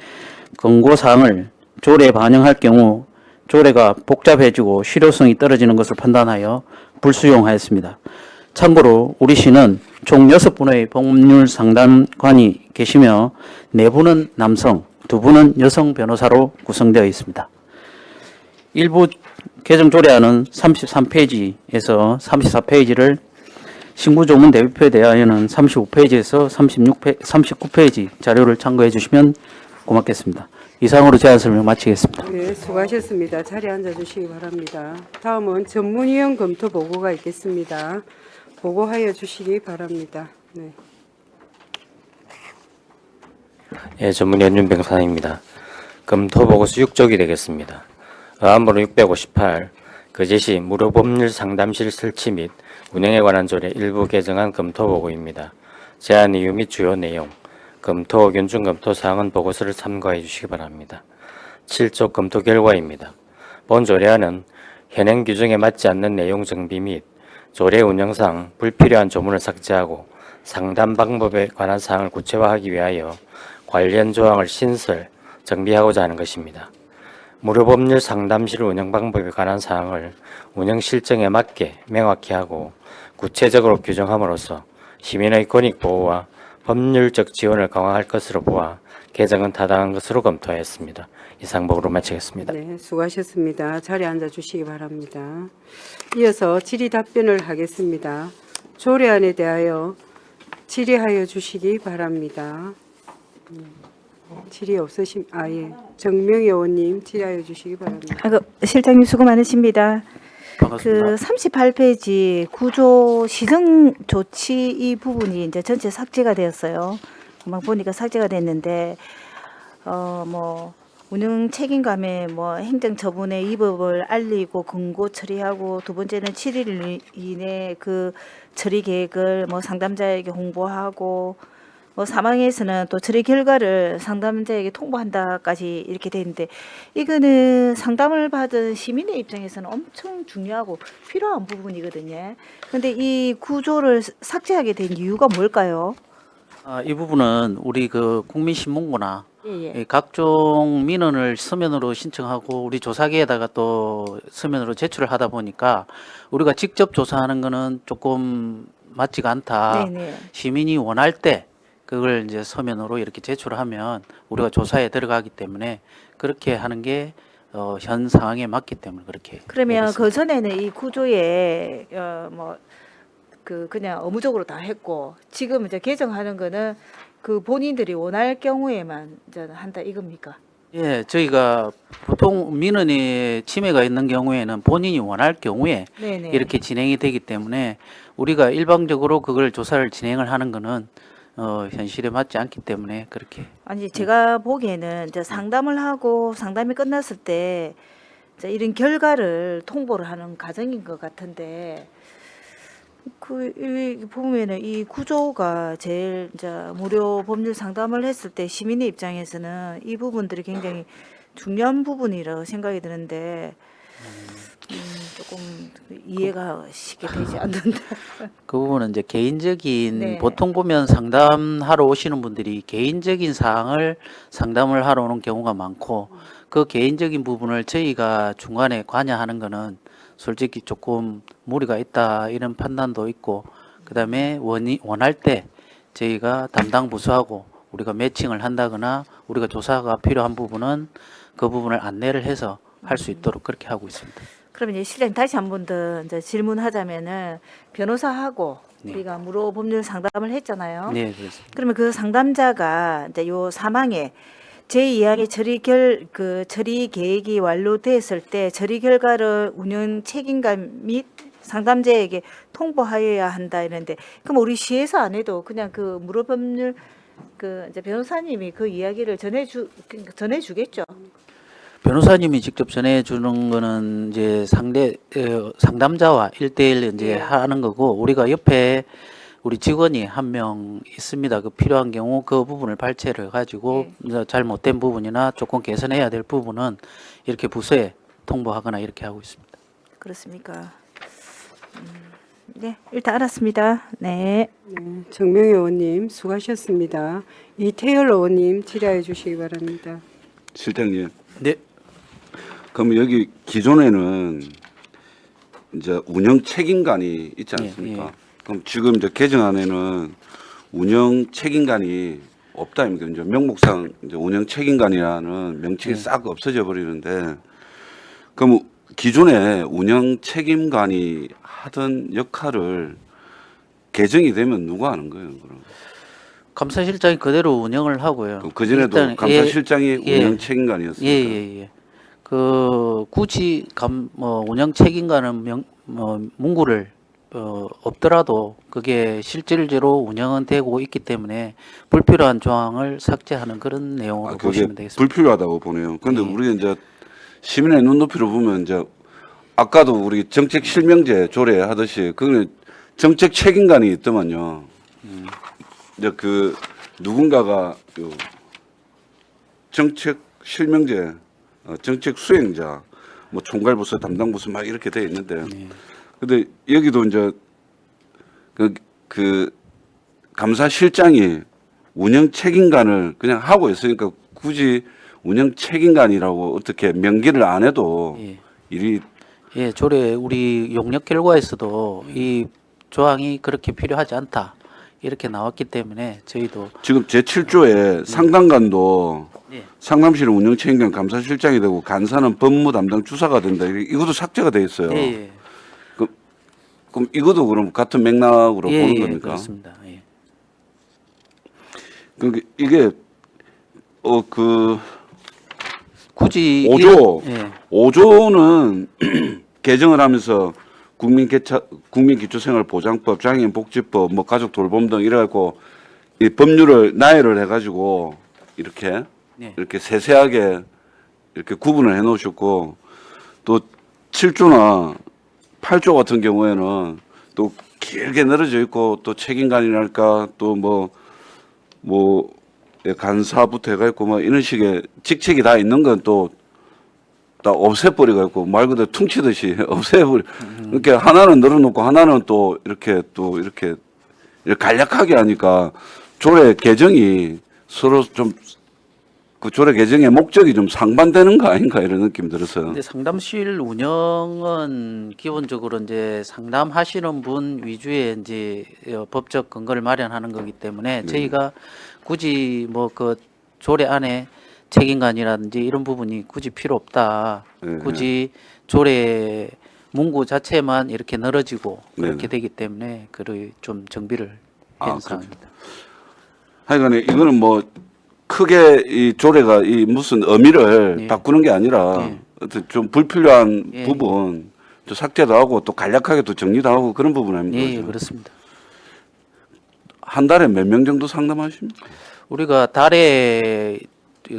권고사항을 조례에 반영할 경우 조례가 복잡해지고 실효성이 떨어지는 것을 판단하여 불수용하였습니다. 참고로 우리 시는 총 6분의 법률 상담관이 계시며 4분은 남성, 2분은 여성 변호사로 구성되어 있습니다. 일부 개정 조례안은 33페이지에서 34페이지를 신구조문 대비표에 대하여는 35페이지에서 39페이지 자료를 참고해 주시면 고맙겠습니다. 이상으로 제안 설명 마치겠습니다. 네, 수고하셨습니다. 자리에 앉아주시기 바랍니다. 다음은 전문위원 검토 보고가 있겠습니다. 보고하여 주시기 바랍니다. 네. 예, 전문위원 윤병사입니다. 검토 보고서 6쪽이 되겠습니다. 의안번호 658, 거제시 무료법률 상담실 설치 및 운영에 관한 조례 일부 개정안 검토 보고입니다. 제안 이유 및 주요 내용, 검토 의견 중 검토 사항은 보고서를 참고해 주시기 바랍니다. 7쪽 검토 결과입니다. 본 조례안은 현행 규정에 맞지 않는 내용 정비 및 조례 운영상 불필요한 조문을 삭제하고 상담 방법에 관한 사항을 구체화하기 위하여 관련 조항을 신설, 정비하고자 하는 것입니다. 무료법률 상담실 운영 방법에 관한 사항을 운영 실정에 맞게 명확히 하고 구체적으로 규정함으로써 시민의 권익 보호와 법률적 지원을 강화할 것으로 보아 개정은 타당한 것으로 검토하였습니다. 이상 보고로 마치겠습니다. 네, 수고하셨습니다. 자리에 앉아주시기 바랍니다. 이어서 질의 답변을 하겠습니다. 조례안에 대하여 질의하여 주시기 바랍니다. 질의 없으신 예. 정명희 의원님 질의하여 주시기 바랍니다. 실장님 수고 많으십니다. 반갑습니다. 그 38페이지 구조 시정 조치 이 부분이 이제 전체 삭제가 되었어요. 금방 보니까 삭제가 됐는데 뭐 운영 책임감에 뭐 행정 처분의 위법을 알리고 권고 처리하고 두 번째는 7일 이내 그 처리 계획을 뭐 상담자에게 홍보하고 뭐 사망에서는 또 처리 결과를 상담자에게 통보한다까지 이렇게 돼 있는데 이거는 상담을 받은 시민의 입장에서는 엄청 중요하고 필요한 부분이거든요. 근데 이 구조를 삭제하게 된 이유가 뭘까요? 이 부분은 우리 그 국민신문고나 예. 각종 민원을 서면으로 신청하고 우리 조사기에다가 또 서면으로 제출을 하다 보니까 우리가 직접 조사하는 거는 조금 맞지가 않다. 네네. 시민이 원할 때 그걸 이제 서면으로 이렇게 제출하면 우리가 조사에 들어가기 때문에 그렇게 하는 게 현 상황에 맞기 때문에 그렇게. 그러면 되겠습니다. 그 전에는 이 구조에 뭐 그 그냥 의무적으로 다 했고 지금 이제 개정하는 거는 그 본인들이 원할 경우에만 이제 한다 이겁니까? 예, 저희가 보통 민원이 침해가 있는 경우에는 본인이 원할 경우에 네네. 이렇게 진행이 되기 때문에 우리가 일방적으로 그걸 조사를 진행을 하는 거는 현실에 맞지 않기 때문에 그렇게. 아니 제가 보기에는 이제 상담을 하고 상담이 끝났을 때 이제 이런 결과를 통보를 하는 과정인 것 같은데 이 보면은 이 구조가 제일 이제 무료 법률 상담을 했을 때 시민의 입장에서는 이 부분들이 굉장히 중요한 부분이라고 생각이 드는데 조금 이해가 쉽게 되지 않는다. 그 부분은 이제 개인적인 네. 보통 보면 상담하러 오시는 분들이 개인적인 사항을 상담을 하러 오는 경우가 많고 그 개인적인 부분을 저희가 중간에 관여하는 거는 솔직히 조금 무리가 있다 이런 판단도 있고 그다음에 원할 때 저희가 담당 부서하고 우리가 매칭을 한다거나 우리가 조사가 필요한 부분은 그 부분을 안내를 해서 할 수 있도록 그렇게 하고 있습니다. 그러면 이제 실장님 다시 한 번 더 이제 질문하자면은 변호사하고 네. 우리가 무료 법률 상담을 했잖아요. 네, 그렇습니다. 그러면 그 상담자가 이제 요 사망에 제2항의 처리 계획이 완료됐을 때 처리 결과를 운영 책임감 및 상담자에게 통보하여야 한다 이런데 그럼 우리 시에서 안 해도 그냥 그 무료 법률 그 이제 변호사님이 그 이야기를 전해주겠죠. 변호사님이 직접 전해주는 거는 이제 상담자와 1대1 이제 예. 하는 거고 우리가 옆에 우리 직원이 한 명 있습니다. 그 필요한 경우 그 부분을 발췌를 가지고 이제 잘못된 부분이나 조금 개선해야 될 부분은 이렇게 부서에 통보하거나 이렇게 하고 있습니다. 그렇습니까? 네, 일단 알았습니다. 네. 네, 정명희 의원님 수고하셨습니다. 이태열 의원님 질의해 주시기 바랍니다. 실장님, 네. 그럼 여기 기존에는 이제 운영 책임관이 있지 않습니까? 예, 예. 그럼 지금 이제 개정안에는 운영 책임관이 없다 아닙니까? 이제 명목상 이제 운영 책임관이라는 명칭이 예. 싹 없어져 버리는데, 그럼 기존에 운영 책임관이 하던 역할을 개정이 되면 누가 하는 거예요? 그럼 감사실장이 그대로 운영을 하고요. 그 전에도 일단, 감사실장이 예, 운영 책임관이었습니까? 예. 그 굳이 운영 책임과는 문구를 없더라도 그게 실질적으로 운영은 되고 있기 때문에 불필요한 조항을 삭제하는 그런 내용으로 그게 보시면 되겠습니다. 불필요하다고 보네요. 그런데 예. 우리가 이제 시민의 눈높이로 보면 이제 아까도 우리 정책 실명제 조례하듯이 그거는 정책 책임관이 있더만요. 이제 그 누군가가 요 정책 실명제, 정책 수행자, 뭐 총괄부서 담당부서 막 이렇게 돼 있는데, 근데 여기도 이제 그 감사실장이 운영 책임관을 그냥 하고 있으니까 굳이 운영 책임관이라고 어떻게 명기를 안 해도 예. 일이 예, 조례 우리 용역 결과에서도 이 조항이 그렇게 필요하지 않다 이렇게 나왔기 때문에 저희도 지금 제7조에 상담관도 예. 상담실 운영 책임관 감사실장이 되고 간사는 법무 담당 주사가 된다. 이것도 삭제가 돼 있어요. 예, 그럼 이것도 그럼 같은 맥락으로 예, 보는 예, 겁니까? 그렇습니다. 예. 그러니까 이게 굳이 5조 예. 5조는 개정을 하면서 국민기초생활보장법, 장애인복지법, 뭐 가족돌봄 등 이래갖고 이 법률을 나열을 해가지고 이렇게 네. 이렇게 세세하게 이렇게 구분을 해놓으셨고, 또 7조나 8조 같은 경우에는 또 길게 늘어져 있고 또 책임관이랄까 또 뭐 간사부터 해가지고 뭐 이런 식의 직책이 다 있는 건 또 다 없애버려가지고 말 그대로 퉁치듯이 없애버려. 그러니까 하나는 늘어놓고 하나는 또 이렇게 간략하게 하니까 조례 개정이 서로 좀 그 조례 개정의 목적이 좀 상반되는 거 아닌가 이런 느낌 들었어요. 근데 상담실 운영은 기본적으로 이제 상담하시는 분 위주의 이제 법적 근거를 마련하는 거기 때문에 저희가 굳이 뭐 그 조례 안에 책임관이라든지 이런 부분이 굳이 필요 없다. 네, 굳이 조례 문구 자체만 이렇게 늘어지고 그렇게 네. 되기 때문에 그를 좀 정비를 아, 한 상황입니다. 하여간에 이거는 뭐 크게 이 조례가 이 무슨 의미를 예. 바꾸는 게 아니라 예. 어떤 좀 불필요한 예. 부분 또 삭제도 하고 또 간략하게 또 정리도 하고 그런 부분 아닙니까? 예, 그죠? 그렇습니다. 한 달에 몇 명 정도 상담하십니까? 우리가 달에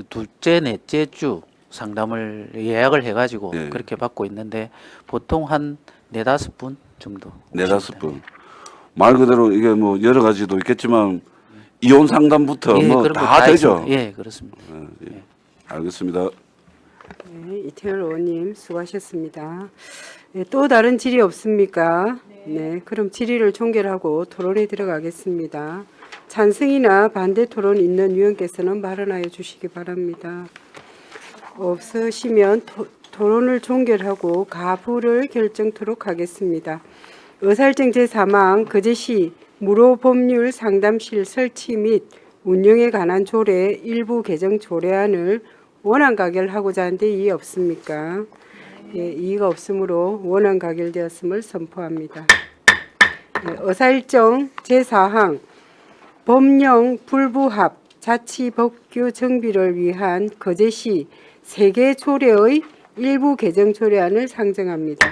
둘째, 넷째 주 상담을 예약을 해가지고 예. 그렇게 받고 있는데 보통 한 4-5분 정도. 네다섯 분. 말 그대로 이게 뭐 여러 가지도 있겠지만 이혼 상담부터 예, 뭐 그런 다 거다 되죠. 있습니다. 예, 그렇습니다. 알겠습니다. 네, 이태열 의원님 수고하셨습니다. 네, 또 다른 질의 없습니까? 네, 그럼 질의를 종결하고 토론에 들어가겠습니다. 찬성이나 반대 토론 있는 위원께서는 발언하여 주시기 바랍니다. 없으시면 토론을 종결하고 가부를 결정토록 하겠습니다. 의사일정 제4망 거제시 무료법률 상담실 설치 및 운영에 관한 조례 일부 개정 조례안을 원안 가결하고자 하는데 이의 없습니까? 예, 이의가 없으므로 원안 가결되었음을 선포합니다. 예, 의사일정 제4항 법령 불부합 자치법규 정비를 위한 거제시 3개 조례의 일부 개정 조례안을 상정합니다.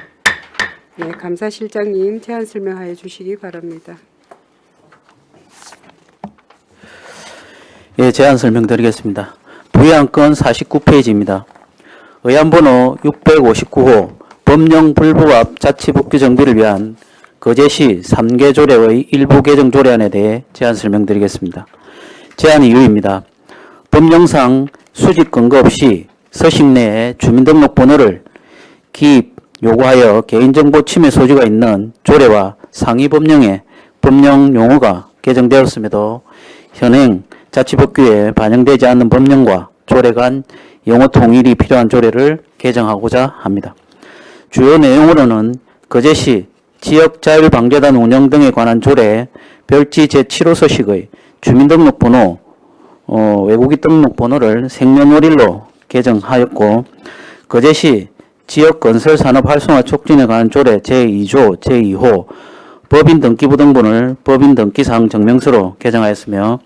네, 감사실장님 제안 설명하여 주시기 바랍니다. 예, 제안 설명드리겠습니다. 부의안건 49페이지입니다. 의안번호 659호 법령 불부합 자치법규 정비를 위한 거제시 3개 조례의 일부 개정 조례안에 대해 제안 설명드리겠습니다. 제안 이유입니다. 법령상 수집 근거 없이 서식 내에 주민등록번호를 기입, 요구하여 개인정보 침해 소지가 있는 조례와 상위 법령에 법령 용어가 개정되었음에도 현행 자치법규에 반영되지 않는 법령과 조례 간 용어 통일이 필요한 조례를 개정하고자 합니다. 주요 내용으로는 거제시 지역자율방재단 운영 등에 관한 조례 별지 제7호 서식의 주민등록번호, 외국인 등록번호를 생년월일로 개정하였고, 거제시 지역건설산업 활성화 촉진에 관한 조례 제2조 제2호 법인 등기부 등본을 법인 등기사항 증명서로 개정하였으며,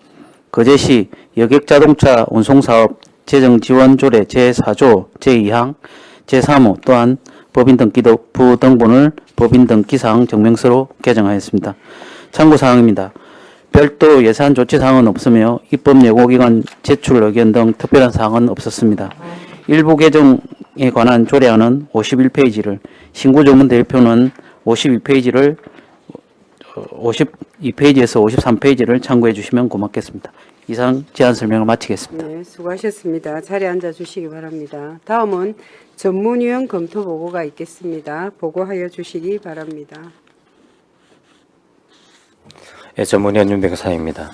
거제시 여객자동차 운송사업 재정지원조례 제4조 제2항 제3호 또한 법인 등기부 등본을 법인 등기사항 증명서로 개정하였습니다. 참고사항입니다. 별도 예산 조치사항은 없으며 입법예고기관 제출 의견 등 특별한 사항은 없었습니다. 일부 개정에 관한 조례안은 51페이지를, 신구조문대표는 52페이지를 52페이지에서 53페이지를 참고해 주시면 고맙겠습니다. 이상 제안 설명을 마치겠습니다. 네, 수고하셨습니다. 자리에 앉아 주시기 바랍니다. 다음은 전문위원 검토 보고가 있겠습니다. 보고하여 주시기 바랍니다. 예, 전문위원 윤병사입니다.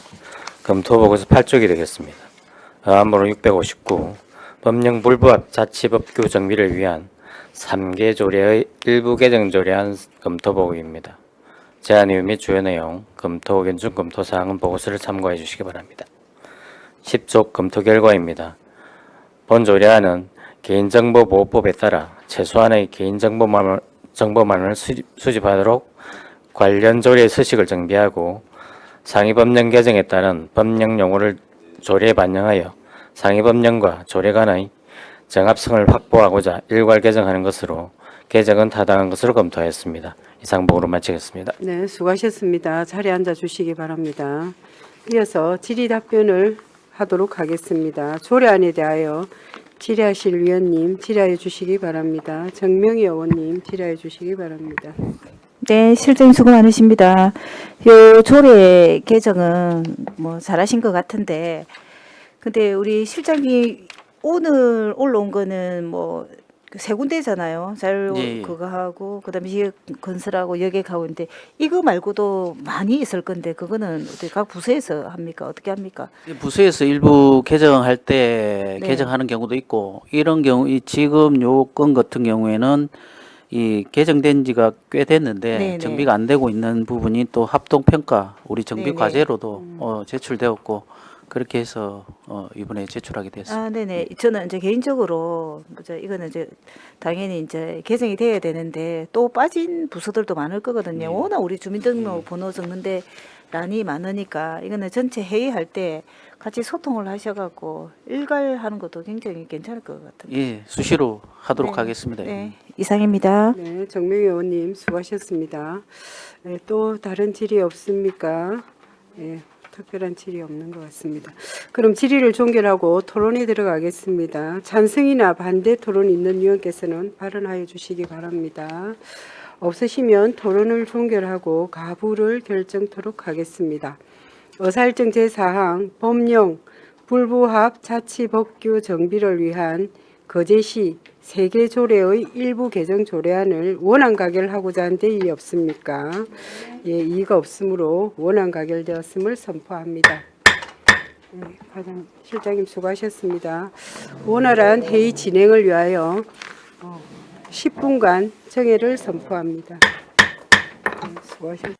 검토 보고서 8쪽이 되겠습니다. 의안번호 659 법령 불부합 자치법규 정비를 위한 3개 조례의 일부 개정 조례안 검토 보고입니다. 제안 이유 및 주요 내용, 검토 의견 중 검토 사항은 보고서를 참고해 주시기 바랍니다. 10쪽 검토 결과입니다. 본 조례안은 개인정보보호법에 따라 최소한의 개인정보만을 수집하도록 관련 조례의 서식을 정비하고 상위 법령 개정에 따른 법령 용어를 조례에 반영하여 상위 법령과 조례 간의 정합성을 확보하고자 일괄 개정하는 것으로 개정은 타당한 것으로 검토하였습니다. 이상 보고로 마치겠습니다. 네, 수고하셨습니다. 자리에 앉아 주시기 바랍니다. 이어서 질의 답변을 하도록 하겠습니다. 조례안에 대하여 질의하실 위원님 질의해 주시기 바랍니다. 정명희 의원님 질의해 주시기 바랍니다. 네, 실장님 수고 많으십니다. 요 조례 개정은 뭐 잘하신 것 같은데, 근데 우리 실장님 오늘 올라온 거는 뭐 세 군데잖아요. 예, 예. 그거 하고 그다음에 지역 건설하고 여객하고 있는데 이거 말고도 많이 있을 건데 그거는 어떻게 각 부서에서 합니까? 어떻게 합니까? 부서에서 일부 개정할 때 네. 개정하는 경우도 있고, 이런 경우 지금 요 건 같은 경우에는 이 개정된 지가 꽤 됐는데 네네. 정비가 안 되고 있는 부분이 또 합동평가 우리 정비 네네. 과제로도 제출되었고, 그렇게 해서 이번에 제출하게 됐습니다. 아, 네네. 저는 이제 개인적으로 이거는 이제 당연히 이제 개정이 돼야 되는데 또 빠진 부서들도 많을 거거든요. 워낙 우리 주민등록번호 적는데 란이 많으니까 이거는 전체 회의할 때 같이 소통을 하셔갖고 일괄하는 것도 굉장히 괜찮을 것 같은데. 예, 수시로 하도록 네. 하겠습니다. 네, 이상입니다. 네, 정명희 의원님 수고하셨습니다. 네, 또 다른 질의 없습니까? 네, 특별한 질의 없는 것 같습니다. 그럼 질의를 종결하고 토론에 들어가겠습니다. 찬성이나 반대 토론 있는 위원께서는 발언하여 주시기 바랍니다. 없으시면 토론을 종결하고 가부를 결정토록 하겠습니다. 의사일정 제4항 법령 불부합 자치법규 정비를 위한 거제시 세개 조례의 일부 개정 조례안을 원안 가결하고자 한 데 이의 없습니까? 예, 이의가 없으므로 원안 가결되었음을 선포합니다. 네, 과장 실장님 수고하셨습니다. 원활한 회의 진행을 위하여 10분간 정회를 선포합니다. 네, 수고하셨습니다.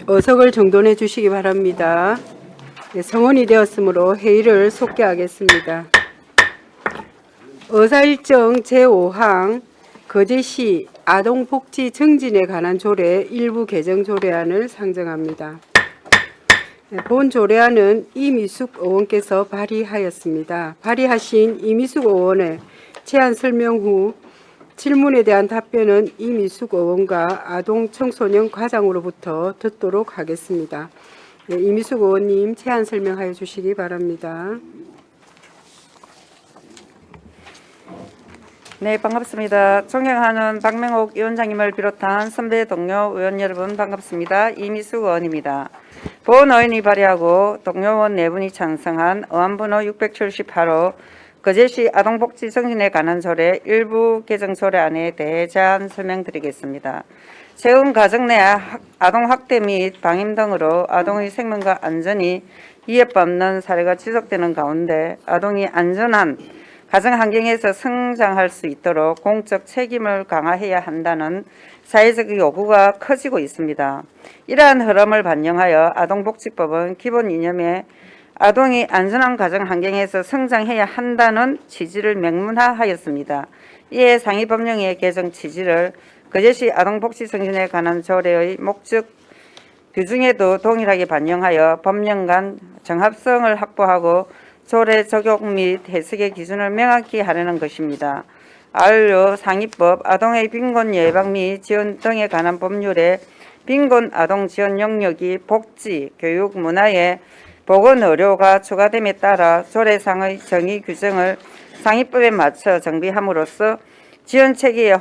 어석을 정돈해 주시기 바랍니다. 네, 성원이 되었으므로 회의를 속개하겠습니다. 의사일정 제5항 거제시 아동복지 증진에 관한 조례 일부 개정 조례안을 상정합니다. 네, 본 조례안은 이미숙 의원께서 발의하였습니다. 발의하신 이미숙 의원의 제안 설명 후 질문에 대한 답변은 이미숙 의원과 아동청소년 과장으로부터 듣도록 하겠습니다. 네, 이미숙 의원님 제안 설명하여 주시기 바랍니다. 네, 반갑습니다. 존경하는 박명옥 위원장님을 비롯한 선배 동료 의원 여러분 반갑습니다. 이미숙 의원입니다. 본 의원이 발의하고 동료 의원 4분이 찬성한 의안번호 678호 거제시 아동복지 증진에 관한 조례 일부 개정 조례안에 대해 제안 설명드리겠습니다. 최근 가정 내 아동학대 및 방임 등으로 아동의 생명과 안전이 위협받는 사례가 지속되는 가운데 아동이 안전한 가정 환경에서 성장할 수 있도록 공적 책임을 강화해야 한다는 사회적 요구가 커지고 있습니다. 이러한 흐름을 반영하여 아동복지법은 기본 이념에 아동이 안전한 가정 환경에서 성장해야 한다는 취지를 명문화하였습니다. 이에 상위 법령의 개정 취지를 거제시 아동복지 증진에 관한 조례의 목적 규정에도 동일하게 반영하여 법령 간 정합성을 확보하고 조례 적용 및 해석의 기준을 명확히 하려는 것입니다. 아울러 상위법 아동의 빈곤 예방 및 지원 등에 관한 법률에 빈곤 아동 지원 영역이 복지, 교육, 문화에 보건 의료가 추가됨에 따라 조례상의 정의 규정을 상위법에 맞춰 정비함으로써 지원 체계의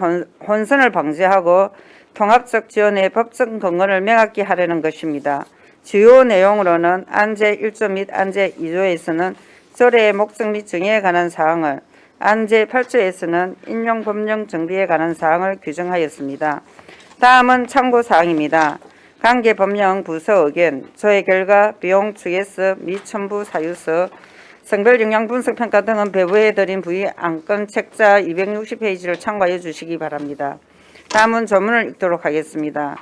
혼선을 방지하고 통합적 지원의 법적 근거를 명확히 하려는 것입니다. 주요 내용으로는 안제 1조 및 안제 2조에서는 조례의 목적 및 정의에 관한 사항을, 안제 8조에서는 인용 법령 정비에 관한 사항을 규정하였습니다. 다음은 참고 사항입니다. 관계 법령 부서 의견, 조회 결과, 비용 추계서 및 첨부 사유서, 성별 영향 분석 평가 등은 배부해드린 부위 안건 책자 260페이지를 참고해 주시기 바랍니다. 다음은 조문을 읽도록 하겠습니다.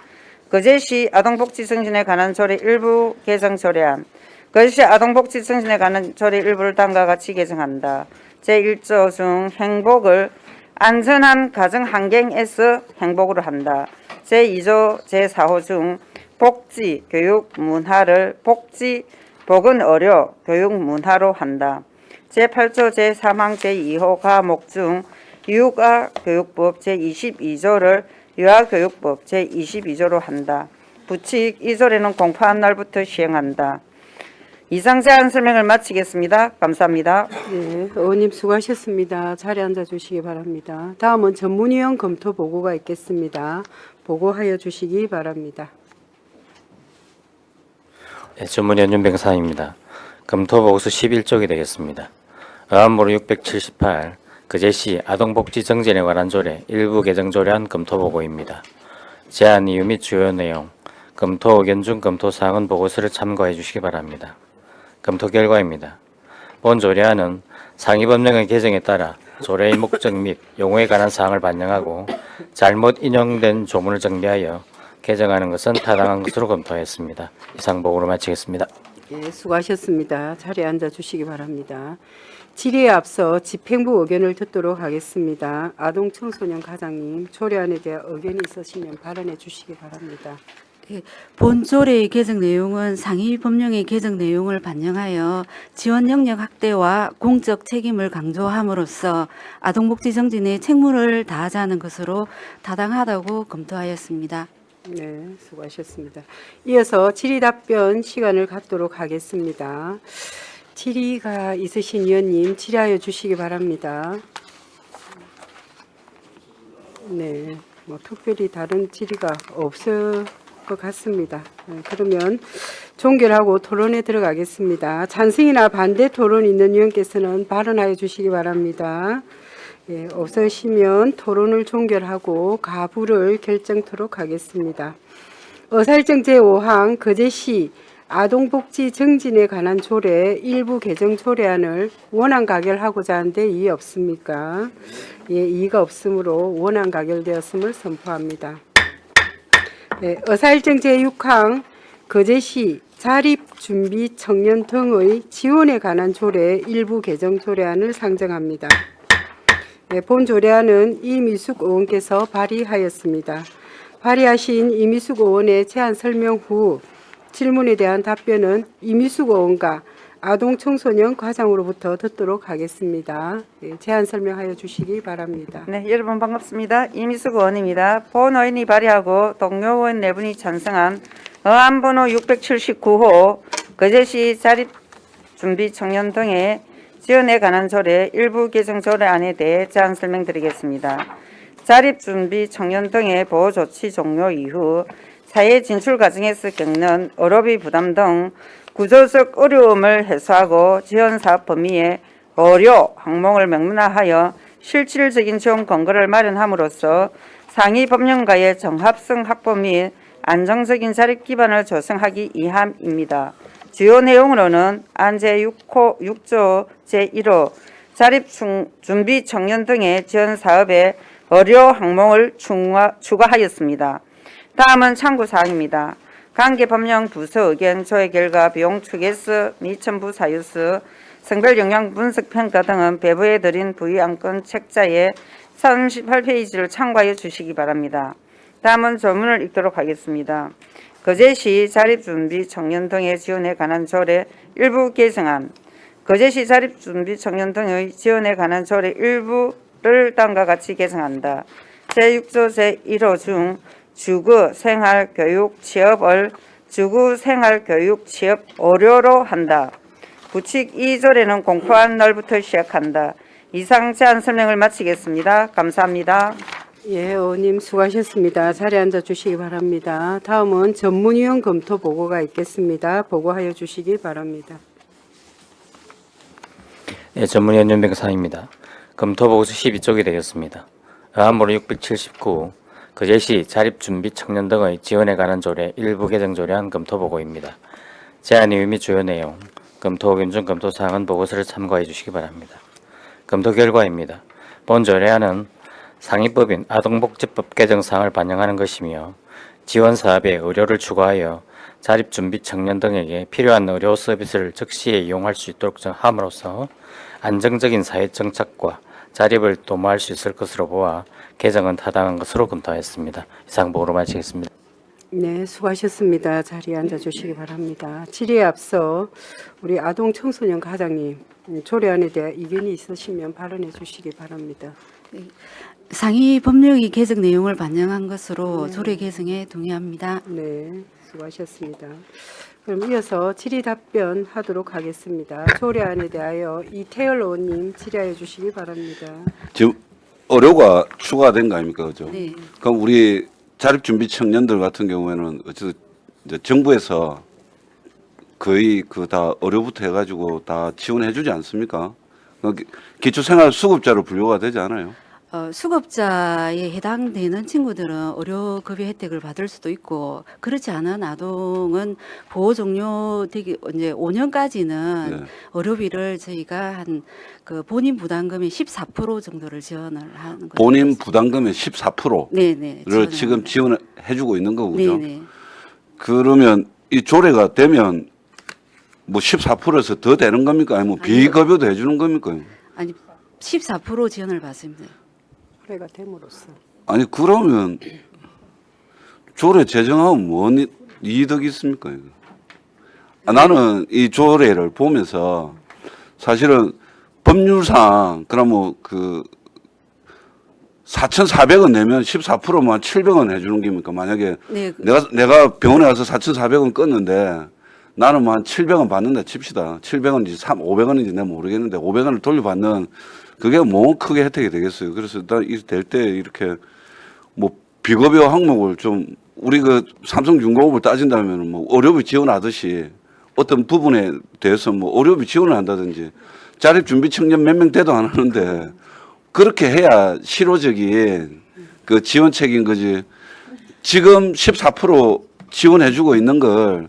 거제시 아동복지 증진에 관한 조례 일부 개정 조례안. 거제시 아동복지 증진에 관한 조례 일부를 다음과 같이 개정한다. 제1조 중 행복을 안전한 가정 환경에서 행복으로 한다. 제2조 제4호 중 복지, 교육, 문화를 복지, 보건, 의료, 교육, 문화로 한다. 제8조 제3항 제2호 과목 중 유아교육법 제22조를 유아교육법 제22조로 한다. 부칙 이 조례는 공포한 날부터 시행한다. 이상 제안 설명을 마치겠습니다. 감사합니다. 네, 의원님 수고하셨습니다. 자리에 앉아 주시기 바랍니다. 다음은 전문위원 검토 보고가 있겠습니다. 보고하여 주시기 바랍니다. 네, 전문위원 윤병사입니다. 검토 보고서 11쪽이 되겠습니다. 의안번호 678 거제시 아동복지 증진에 관한 조례 일부 개정 조례안 검토 보고입니다. 제안 이유 및 주요 내용, 검토 의견 중 검토 사항은 보고서를 참고해 주시기 바랍니다. 검토 결과입니다. 본 조례안은 상위 법령의 개정에 따라 조례의 목적 및 용어에 관한 사항을 반영하고 잘못 인용된 조문을 정리하여 개정하는 것은 타당한 것으로 검토했습니다. 이상 보고로 마치겠습니다. 네, 수고하셨습니다. 자리에 앉아 주시기 바랍니다. 질의에 앞서 집행부 의견을 듣도록 하겠습니다. 아동청소년 과장님, 조례안에 대한 의견이 있으시면 발언해 주시기 바랍니다. 본 조례의 개정 내용은 상위 법령의 개정 내용을 반영하여 지원 영역 확대와 공적 책임을 강조함으로써 아동복지 증진에 책무를 다하자는 것으로 타당하다고 검토하였습니다. 네, 수고하셨습니다. 이어서 질의 답변 시간을 갖도록 하겠습니다. 질의가 있으신 위원님 질의하여 주시기 바랍니다. 네, 특별히 다른 질의가 없을 것 같습니다. 네, 그러면 종결하고 토론에 들어가겠습니다. 찬성이나 반대 토론 있는 위원께서는 발언하여 주시기 바랍니다. 예, 없으시면 토론을 종결하고 가부를 결정토록 하겠습니다. 의사일정 제5항 거제시 아동복지 증진에 관한 조례 일부 개정 조례안을 원안 가결하고자 하는데 이의 없습니까? 예, 이의가 없으므로 원안 가결되었음을 선포합니다. 네, 의사일정 제6항 거제시 자립준비 청년 등의 지원에 관한 조례 일부 개정 조례안을 상정합니다. 네, 본 조례안은 이미숙 의원께서 발의하였습니다. 발의하신 이미숙 의원의 제안 설명 후 질문에 대한 답변은 이미숙 의원과 아동청소년 과장으로부터 듣도록 하겠습니다. 네, 제안 설명하여 주시기 바랍니다. 네, 여러분 반갑습니다. 이미숙 의원입니다. 본 의원이 발의하고 동료 의원 4분이 찬성한 어안번호 679호 거제시 자립준비 청년 등의 지원에 관한 조례 일부 개정 조례안에 대해 제안 설명드리겠습니다. 자립준비 청년 등의 보호조치 종료 이후 사회 진출 과정에서 겪는 의료비 부담 등 구조적 어려움을 해소하고 지원사업 범위에 의료 항목을 명문화하여 실질적인 지원 근거를 마련함으로써 상위 법령과의 정합성 확보 및 안정적인 자립 기반을 조성하기 위함입니다. 주요 내용으로는 안제 6조 제1호 자립준비 청년 등의 지원 사업에 의료 항목을 추가하였습니다. 다음은 참고 사항입니다. 관계 법령 부서 의견 조회 결과 비용 추계서 및 첨부 사유서 성별 영향 분석 평가 등은 배부해 드린 부의 안건 책자에 38페이지를 참고하여 주시기 바랍니다. 다음은 조문을 읽도록 하겠습니다. 거제시 자립준비 청년 등의 지원에 관한 조례 일부 개정안. 거제시 자립준비 청년 등의 지원에 관한 조례 일부를 다음과 같이 개정한다. 제6조 제1호 중 주거, 생활, 교육, 취업을 주거, 생활, 교육, 취업, 의료로 한다. 부칙 2조례는 공포한 날부터 시작한다. 이상 제안 설명을 마치겠습니다. 감사합니다. 예, 의원님 수고하셨습니다. 자리에 앉아 주시기 바랍니다. 다음은 전문위원 검토 보고가 있겠습니다. 보고하여 주시기 바랍니다. 예, 전문위원 윤병상입니다. 검토보고서 12쪽이 되겠습니다. 어안번호 679 거제시 자립준비 청년 등의 지원에 관한 조례 일부 개정 조례안 검토보고입니다. 제안 이유 및 주요 내용, 검토 의견 중 검토사항은 보고서를 참고해 주시기 바랍니다. 검토 결과입니다. 본 조례안은 상위법인 아동복지법 개정사항을 반영하는 것이며 지원 사업에 의료를 추가하여 자립준비 청년 등에게 필요한 의료 서비스를 즉시에 이용할 수 있도록 함으로써 안정적인 사회 정착과 자립을 도모할 수 있을 것으로 보아 개정은 타당한 것으로 검토하였습니다. 이상 보고로 마치겠습니다. 네, 수고하셨습니다. 자리에 앉아 주시기 바랍니다. 질의에 앞서 우리 아동청소년 과장님 조례안에 대한 이견이 있으시면 발언해 주시기 바랍니다. 상위 법령의 개정 내용을 반영한 것으로 조례 개정에 동의합니다. 네, 수고하셨습니다. 그럼 이어서 질의 답변하도록 하겠습니다. 조례안에 대하여 이태열 의원님 질의하여 주시기 바랍니다. 지금 의료가 추가된 거 아닙니까, 그죠? 네. 그럼 우리 자립준비 청년들 같은 경우에는 어쨌든 이제 정부에서 거의 그 다 의료부터 해가지고 다 지원해주지 않습니까? 기초생활수급자로 분류가 되지 않아요? 수급자에 해당되는 친구들은 의료급여 혜택을 받을 수도 있고 그렇지 않은 아동은 보호 종료되기 이제 5년까지는 네. 의료비를 저희가 한 그 본인 부담금의 14% 정도를 지원을 하는 거죠. 본인 부담금의 14%를 네네. 지금 지원해주고 있는 거군요. 네네. 그러면 이 조례가 되면 뭐 14%에서 더 되는 겁니까? 아니면 비급여도 해주는 겁니까? 아니 14% 지원을 받습니다. 조례가 됨으로써 아니 그러면 조례 제정하면 뭔 이득이 있습니까? 이거? 나는 이 조례를 보면서 사실은 법률상 그러면 그 4,400원 내면 14%만 700원 해주는 겁니까? 만약에 네. 내가 병원에 가서 4,400원 껐는데 나는 뭐 한 700원 받는다 칩시다. 700원인지 500원인지 내가 모르겠는데 500원을 돌려받는 그게 뭐 크게 혜택이 되겠어요. 그래서 일단 될 때 이렇게 뭐 비급여 항목을 좀 우리 그 삼성중공업을 따진다면 뭐 의료비 지원하듯이 어떤 부분에 대해서 뭐 의료비 지원을 한다든지 자립준비 청년 몇 명 대도 안 하는데 그렇게 해야 실효적인 그 지원책인 거지. 지금 14% 지원해주고 있는 걸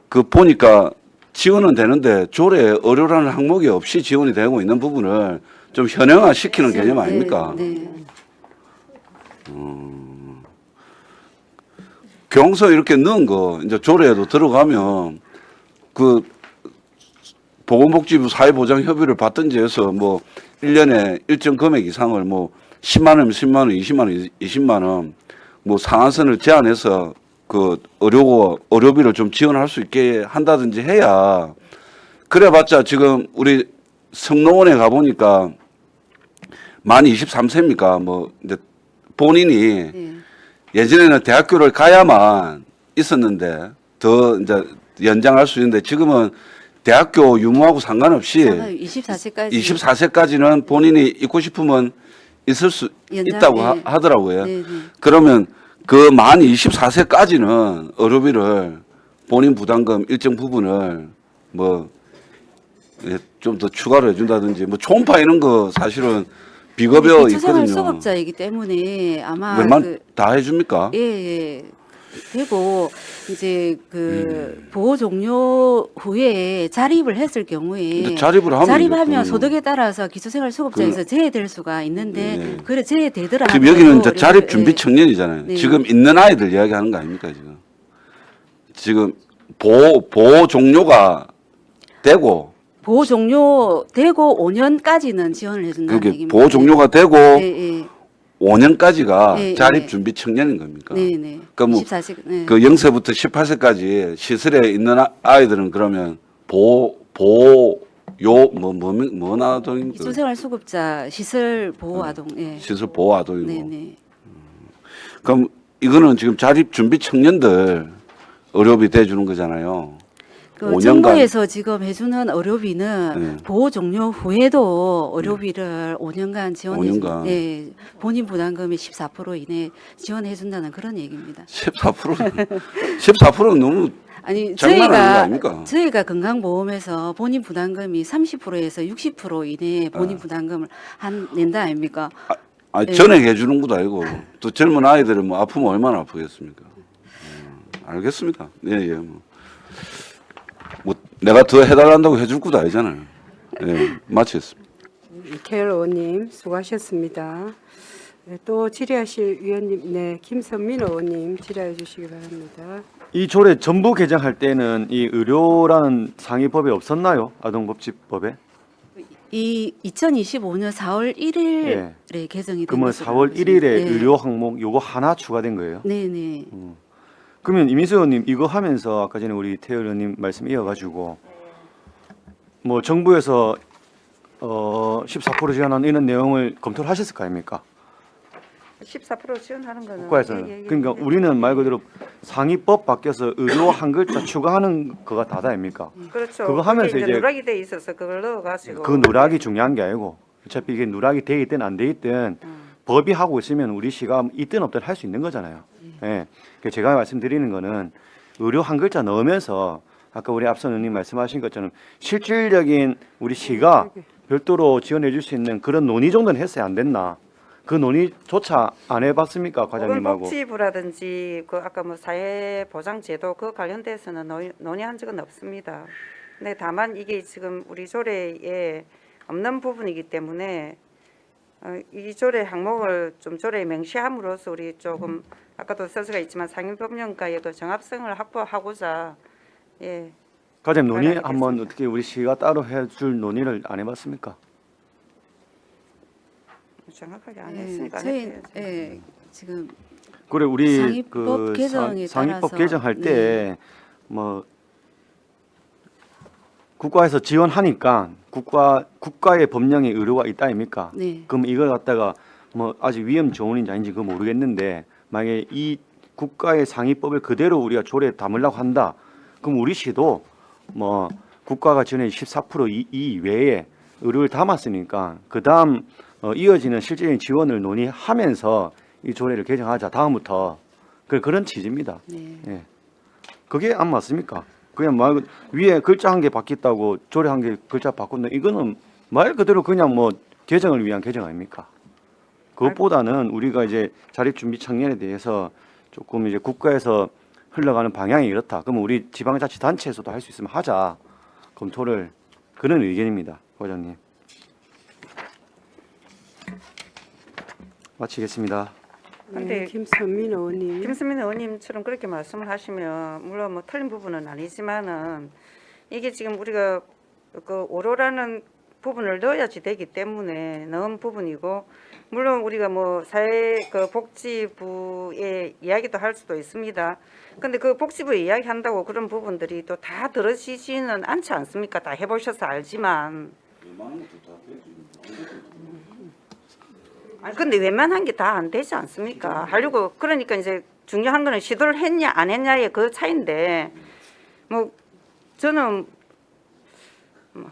그 보니까 지원은 되는데 조례 의료라는 항목이 없이 지원이 되고 있는 부분을 좀 현행화 시키는 개념 아닙니까? 네. 경서 이렇게 넣은 거 이제 조례에도 들어가면 그 보건복지부 사회보장협의를 받든지 해서 뭐 1년에 일정 금액 이상을 뭐 10만 원이면 10만 원, 20만 원, 20만 원 뭐 상한선을 제한해서 그 의료비를 좀 지원할 수 있게 한다든지 해야 그래봤자 지금 우리 성노원에 가보니까 만 23세입니까? 뭐 이제 본인이 네. 예전에는 대학교를 가야만 있었는데 더 이제 연장할 수 있는데 지금은 대학교 유무하고 상관없이 24세까지 24세까지는 본인이 있고 싶으면 있을 수 연장, 있다고 네. 하더라고요. 네, 네. 그러면 그 만 24세까지는 의료비를 본인 부담금 일정 부분을 뭐 좀 더 추가로 해준다든지 뭐 초음파 이런 거 사실은 비급여 기초생활 있거든요. 수급자이기 때문에 아마 웬만 다 해줍니까? 예. 되고 이제 그 보호 종료 후에 자립을 했을 경우에 근데 자립을 하면 자립하면 이제 소득에 따라서 기초생활 수급자에서 제외될 수가 있는데 네. 그래 제외되더라. 지금 여기는 이제 자립 준비 청년이잖아요. 네. 지금 있는 아이들 이야기하는 거 아닙니까 지금 보호 종료가 되고 보호 종료되고 5년까지는 지원을 해준다는 그게 얘기입니다. 보호 종료가 되고 예. 5년까지가 네, 자립 네. 준비 청년인 겁니까? 네네. 그러니까 뭐 24세. 네. 그 0세부터 18세까지 시설에 있는 아이들은 그러면 뭐 아동인 기초생활 수급자 시설 보호 아동. 예. 시설 보호 아동이고. 네네. 그럼 이거는 지금 자립 준비 청년들 의료비 대주는 거잖아요. 그 5년간. 정부에서 지금 해주는 의료비는 네. 보호 종료 후에도 의료비를 5년간 지원해 5년간. 예, 본인 부담금의 14% 이내 지원해 준다는 그런 얘기입니다. 14%는 너무 아니 장난하는 거 아닙니까? 저희가 건강보험에서 본인 부담금이 30%에서 60% 이내에 본인 부담금을 낸다 아닙니까? 네. 전액 해주는 것도 아니고 또 젊은 아이들은 뭐 아프면 얼마나 아프겠습니까? 알겠습니다. 예. 뭐 내가 더 해달란다고 해줄 것도 아니잖아요. 예, 마치겠습니다. 이태열 의원님 수고하셨습니다. 네, 또 질의하실 위원님, 네, 김선민 의원님 질의해 주시기 바랍니다. 이 조례 전부 개정할 때는 이 의료라는 상위법에 없었나요? 아동복지법에? 이 2025년 4월 1일에 예. 개정이 된 그러면 것으로 4월 알고 있습니다. 1일에 네. 의료 항목 요거 하나 추가된 거예요? 네네. 그러면 이민수 의원님 이거 하면서 아까 전에 우리 태열 의원님 말씀 이어가지고 뭐 정부에서 14% 지원하는 이런 내용을 검토를 하셨을 거 아닙니까? 14% 지원하는 거는 국가에서는. 그러니까 우리는 말 그대로 상위법 바뀌어서 의료 한 글자 추가하는 거가 다다 아닙니까? 그렇죠. 그거 하면서 그게 이제 누락이 돼 있어서 그걸 넣어가지고 그 누락이 중요한 게 아니고 어차피 이게 누락이 돼 있든 안 돼 있든 법이 하고 있으면 우리 시가 있든 없든 할 수 있는 거잖아요. 예. 그러니까 제가 말씀드리는 거는 의료 한 글자 넣으면서 아까 우리 앞선 의원님 말씀하신 것처럼 실질적인 우리 시가 별도로 지원해 줄 수 있는 그런 논의 정도는 했어야 안 됐나? 그 논의조차 안 해봤습니까, 과장님하고? 보건복지부라든지 그 아까 뭐 사회보장제도 그 관련돼서는 논의한 적은 없습니다. 근데 다만 이게 지금 우리 조례에 없는 부분이기 때문에 이 조례 항목을 좀 조례에 명시함으로써 우리 조금 아까도 서서가 있지만 상임법령과의 그 정합성을 확보하고자 예. 과장님 논의 알겠습니다. 한번 어떻게 우리 시가 따로 해줄 논의를 안 해봤습니까? 정확하게 안 예, 했으니까 저희 해야죠. 예, 지금 그래 우리 상위법 그 개정에 상위법 따라서, 개정할 때 뭐 국가에서 지원하니까 국가의 법령에 의료가 있다 아닙니까? 네. 그럼 이걸 갖다가 뭐 아직 위험 조언인지 아닌지 그거 모르겠는데 만약에 이 국가의 상위법을 그대로 우리가 조례에 담으려고 한다. 그럼 우리 시도 뭐 국가가 전에 14% 이외에 의료를 담았으니까 그 다음 이어지는 실질적인 지원을 논의하면서 이 조례를 개정하자 다음부터 그런 취지입니다. 네. 예. 그게 안 맞습니까? 그냥 말 위에 글자 한 개 바뀌었다고 조례 한 개 글자 바꾼다. 이거는 말 그대로 그냥 뭐 개정을 위한 개정 아닙니까? 그것보다는 우리가 이제 자립준비 청년에 대해서 조금 이제 국가에서 흘러가는 방향이 이렇다. 그러면 우리 지방자치단체에서도 할 수 있으면 하자. 검토를 그런 의견입니다, 과장님. 마치겠습니다. 근데 김선민 의원님. 김수민 의원님처럼 그렇게 말씀을 하시면 물론 뭐 틀린 부분은 아니지만은 이게 지금 우리가 그 오로라는 부분을 넣어야지 되기 때문에 넣은 부분이고 물론 우리가 뭐 사회 그 복지부의 이야기도 할 수도 있습니다. 근데 그 복지부 이야기한다고 그런 부분들이 또 다 들어지지는 않지 않습니까? 다 해보셔서 알지만. 아니 근데 웬만한 게 다 안 되지 않습니까? 하려고 그러니까 이제 중요한 거는 시도를 했냐 안 했냐의 그 차이인데 뭐 저는 뭐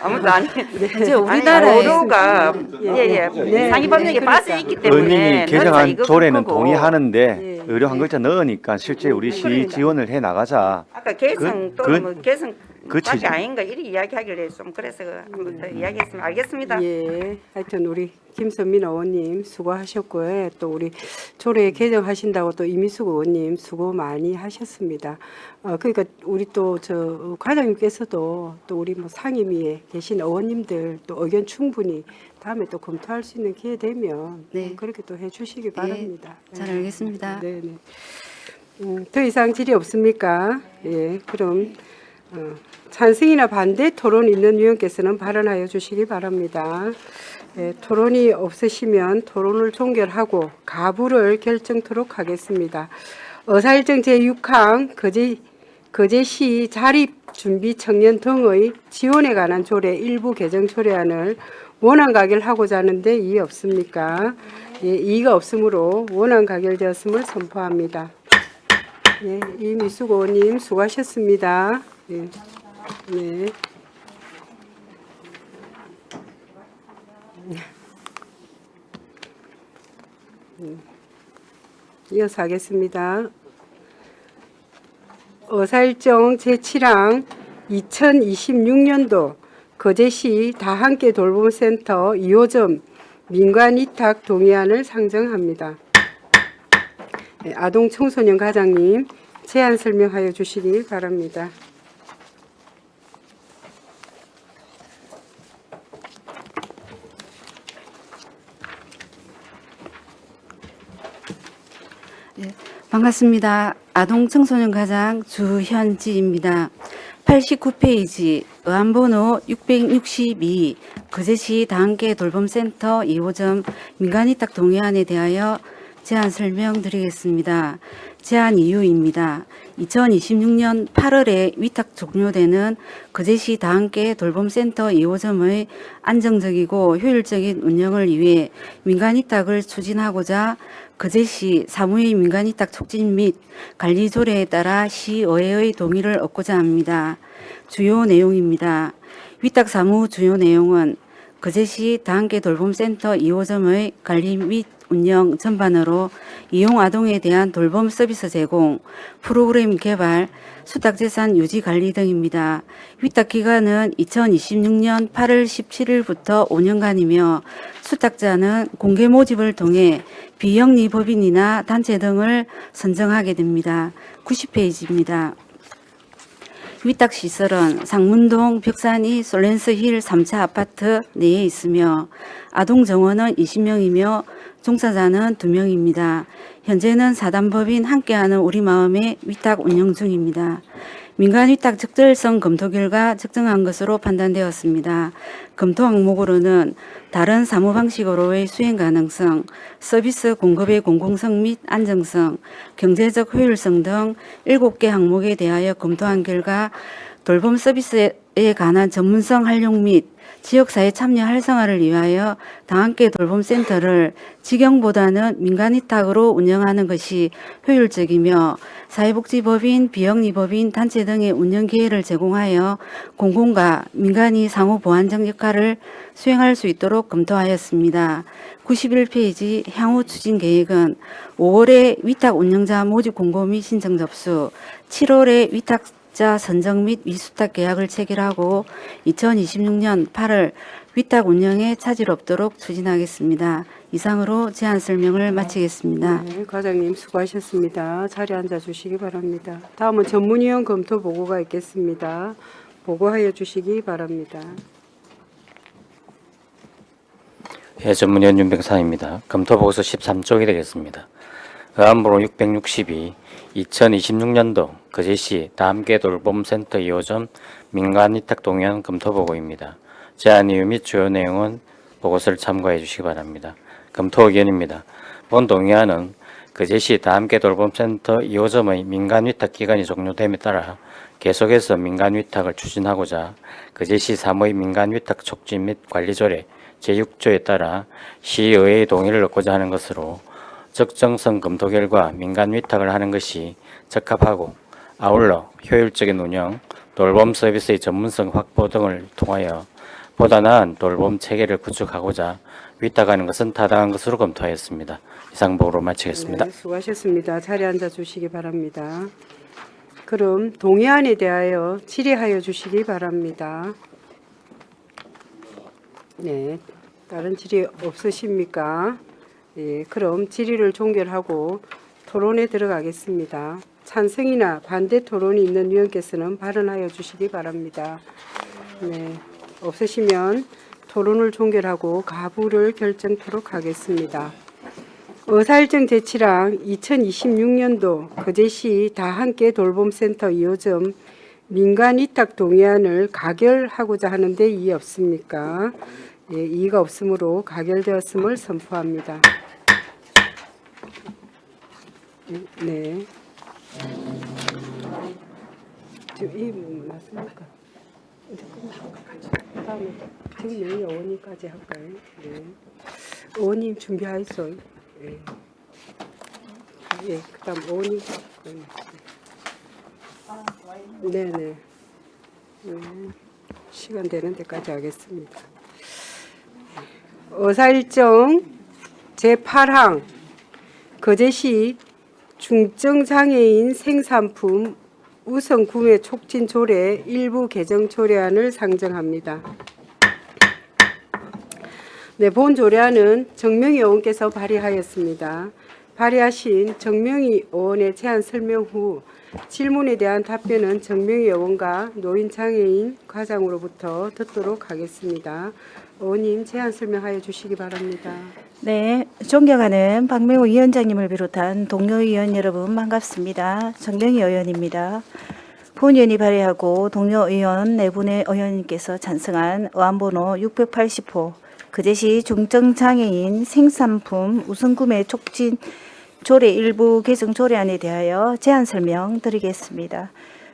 아무도 아니 이제 우리나라에 오류가 예예 네. 상위 법령에 그러니까. 빠져 있기 때문에 의원님이 개정한 이거 조례는 그거고. 동의하는데 예. 의료 한 글자 넣으니까 실제 우리 시 그러니까. 지원을 해 나가자. 아까 개성 그- 또는 그- 뭐 개성 그 밖에 취지. 아닌가 이리 이야기하길래 좀 그래서 한번 더 이야기했으면 알겠습니다. 예, 하여튼 우리 김선민 의원님 수고하셨고요. 또 우리 조례 개정하신다고 또 이미숙 의원님 수고 많이 하셨습니다. 그러니까 우리 또 저 과장님께서도 또 우리 뭐 상임위에 계신 의원님들 또 의견 충분히 다음에 또 검토할 수 있는 기회 되면 네. 그렇게 또 해주시기 바랍니다. 잘 알겠습니다. 네, 네. 더 이상 질의 없습니까? 예, 그럼 찬성이나 반대 토론 있는 위원께서는 발언하여 주시기 바랍니다. 예, 토론이 없으시면 토론을 종결하고 가부를 결정토록 하겠습니다. 의사일정 제6항 거제시 자립준비 청년 등의 지원에 관한 조례 일부 개정 조례안을 원안 가결하고자 하는데 이의 없습니까? 예, 이의가 없으므로 원안 가결되었음을 선포합니다. 예, 이미숙 의원님 수고하셨습니다. 예, 네. 이어서 하겠습니다. 의사일정 제7항 2026년도 거제시 다함께 돌봄센터 2호점 민관위탁 동의안을 상정합니다. 네, 아동 청소년 과장님 제안 설명하여 주시기 바랍니다. 반갑습니다. 아동 청소년 과장 주현지입니다. 89페이지 의안번호 662 거제시 다함께 돌봄센터 2호점 민간위탁 동의안에 대하여 제안 설명드리겠습니다. 제안 이유입니다. 2026년 8월에 위탁 종료되는 거제시 다함께 돌봄센터 2호점의 안정적이고 효율적인 운영을 위해 민간위탁을 추진하고자 거제시 사무의 민간위탁 촉진 및 관리 조례에 따라 시의회의 동의를 얻고자 합니다. 주요 내용입니다. 위탁 사무 주요 내용은 거제시 다함께 돌봄센터 2호점의 관리 및 운영 전반으로 이용 아동에 대한 돌봄 서비스 제공, 프로그램 개발, 수탁재산 유지 관리 등입니다. 위탁 기간은 2026년 8월 17일부터 5년간이며 수탁자는 공개 모집을 통해 비영리 법인이나 단체 등을 선정하게 됩니다. 90페이지입니다. 위탁 시설은 상문동 벽산이 솔렌스힐 3차 아파트 내에 있으며 아동 정원은 20명이며 종사자는 2명입니다. 현재는 사단법인 함께하는 우리마음의 위탁 운영 중입니다. 민간 위탁 적절성 검토 결과 적정한 것으로 판단되었습니다. 검토 항목으로는 다른 사무 방식으로의 수행 가능성, 서비스 공급의 공공성 및 안정성, 경제적 효율성 등 7개 항목에 대하여 검토한 결과 돌봄 서비스에 관한 전문성 활용 및 지역사회 참여 활성화를 위하여 다함께 돌봄센터를 직영보다는 민간위탁으로 운영하는 것이 효율적이며 사회복지법인, 비영리법인, 단체 등의 운영 기회를 제공하여 공공과 민간이 상호 보완적 역할을 수행할 수 있도록 검토하였습니다. 91페이지 향후 추진 계획은 5월에 위탁 운영자 모집 공고 및 신청 접수, 7월에 위탁자 선정 및 위수탁 계약을 체결하고 2026년 8월 위탁 운영에 차질 없도록 추진하겠습니다. 이상으로 제안 설명을 마치겠습니다. 네, 과장님 수고하셨습니다. 자리에 앉아 주시기 바랍니다. 다음은 전문위원 검토 보고가 있겠습니다. 보고하여 주시기 바랍니다. 예, 전문위원 윤병상입니다. 검토보고서 13쪽이 되겠습니다. 의안번호 662, 2026년도 거제시 다함께 돌봄센터 2호점 민간위탁 동의안 검토보고입니다. 제안 이유 및 주요 내용은 보고서를 참고해 주시기 바랍니다. 검토 의견입니다. 본 동의안은 거제시 다함께 돌봄센터 2호점의 민간위탁 기간이 종료됨에 따라 계속해서 민간위탁을 추진하고자 거제시 3의 민간위탁 촉진 및 관리조례 제6조에 따라 시의회의 동의를 얻고자 하는 것으로 적정성 검토 결과 민간위탁을 하는 것이 적합하고 아울러 효율적인 운영, 돌봄 서비스의 전문성 확보 등을 통하여 보다 나은 돌봄 체계를 구축하고자 위탁하는 것은 타당한 것으로 검토하였습니다. 이상 보고로 마치겠습니다. 네, 수고하셨습니다. 자리에 앉아 주시기 바랍니다. 그럼 동의안에 대하여 질의하여 주시기 바랍니다. 네, 다른 질의 없으십니까? 예, 그럼 질의를 종결하고 토론에 들어가겠습니다. 찬성이나 반대 토론이 있는 위원께서는 발언하여 주시기 바랍니다. 네, 없으시면 토론을 종결하고 가부를 결정토록 하겠습니다. 의사일정 제출항 2026년도 거제시 다함께 돌봄센터 2호점 민간위탁 동의안을 가결하고자 하는데 이의 없습니까? 예, 이의가 없으므로 가결되었음을 선포합니다. 네. 지금 이 맞습니까? 이제 끝나고 다음에 지금 내일 어원님까지 할까요? 네. 어원님 준비하였어요. 예. 예, 그다음 어원님. 네네. 네. 시간 되는 데까지 하겠습니다. 의사일정 제8항 거제시 중증장애인 생산품 우선 구매 촉진 조례 일부 개정 조례안을 상정합니다. 네, 본 조례안은 정명희 의원께서 발의하였습니다. 발의하신 정명희 의원의 제안 설명 후 질문에 대한 답변은 정명희 의원과 노인장애인 과장으로부터 듣도록 하겠습니다. 의원님 제안 설명하여 주시기 바랍니다. 네, 존경하는 박명호 위원장님을 비롯한 동료 의원 여러분 반갑습니다. 정명희 의원입니다. 본위원이 발의하고 동료 의원 4분의 의원님께서 찬성한 의안번호 680호 거제시 중증장애인 생산품 우선구매 촉진 조례 일부 개정 조례안에 대하여 제안 설명 드리겠습니다.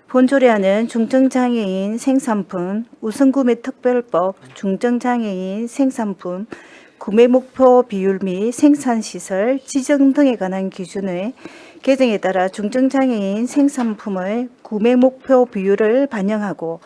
본 조례안은 중증장애인 생산품 우선구매 특별법, 중증장애인 생산품 구매 목표 비율 및 생산시설 지정 등에 관한 기준의 개정에 따라 중증장애인 생산품의 구매 목표 비율을 반영하고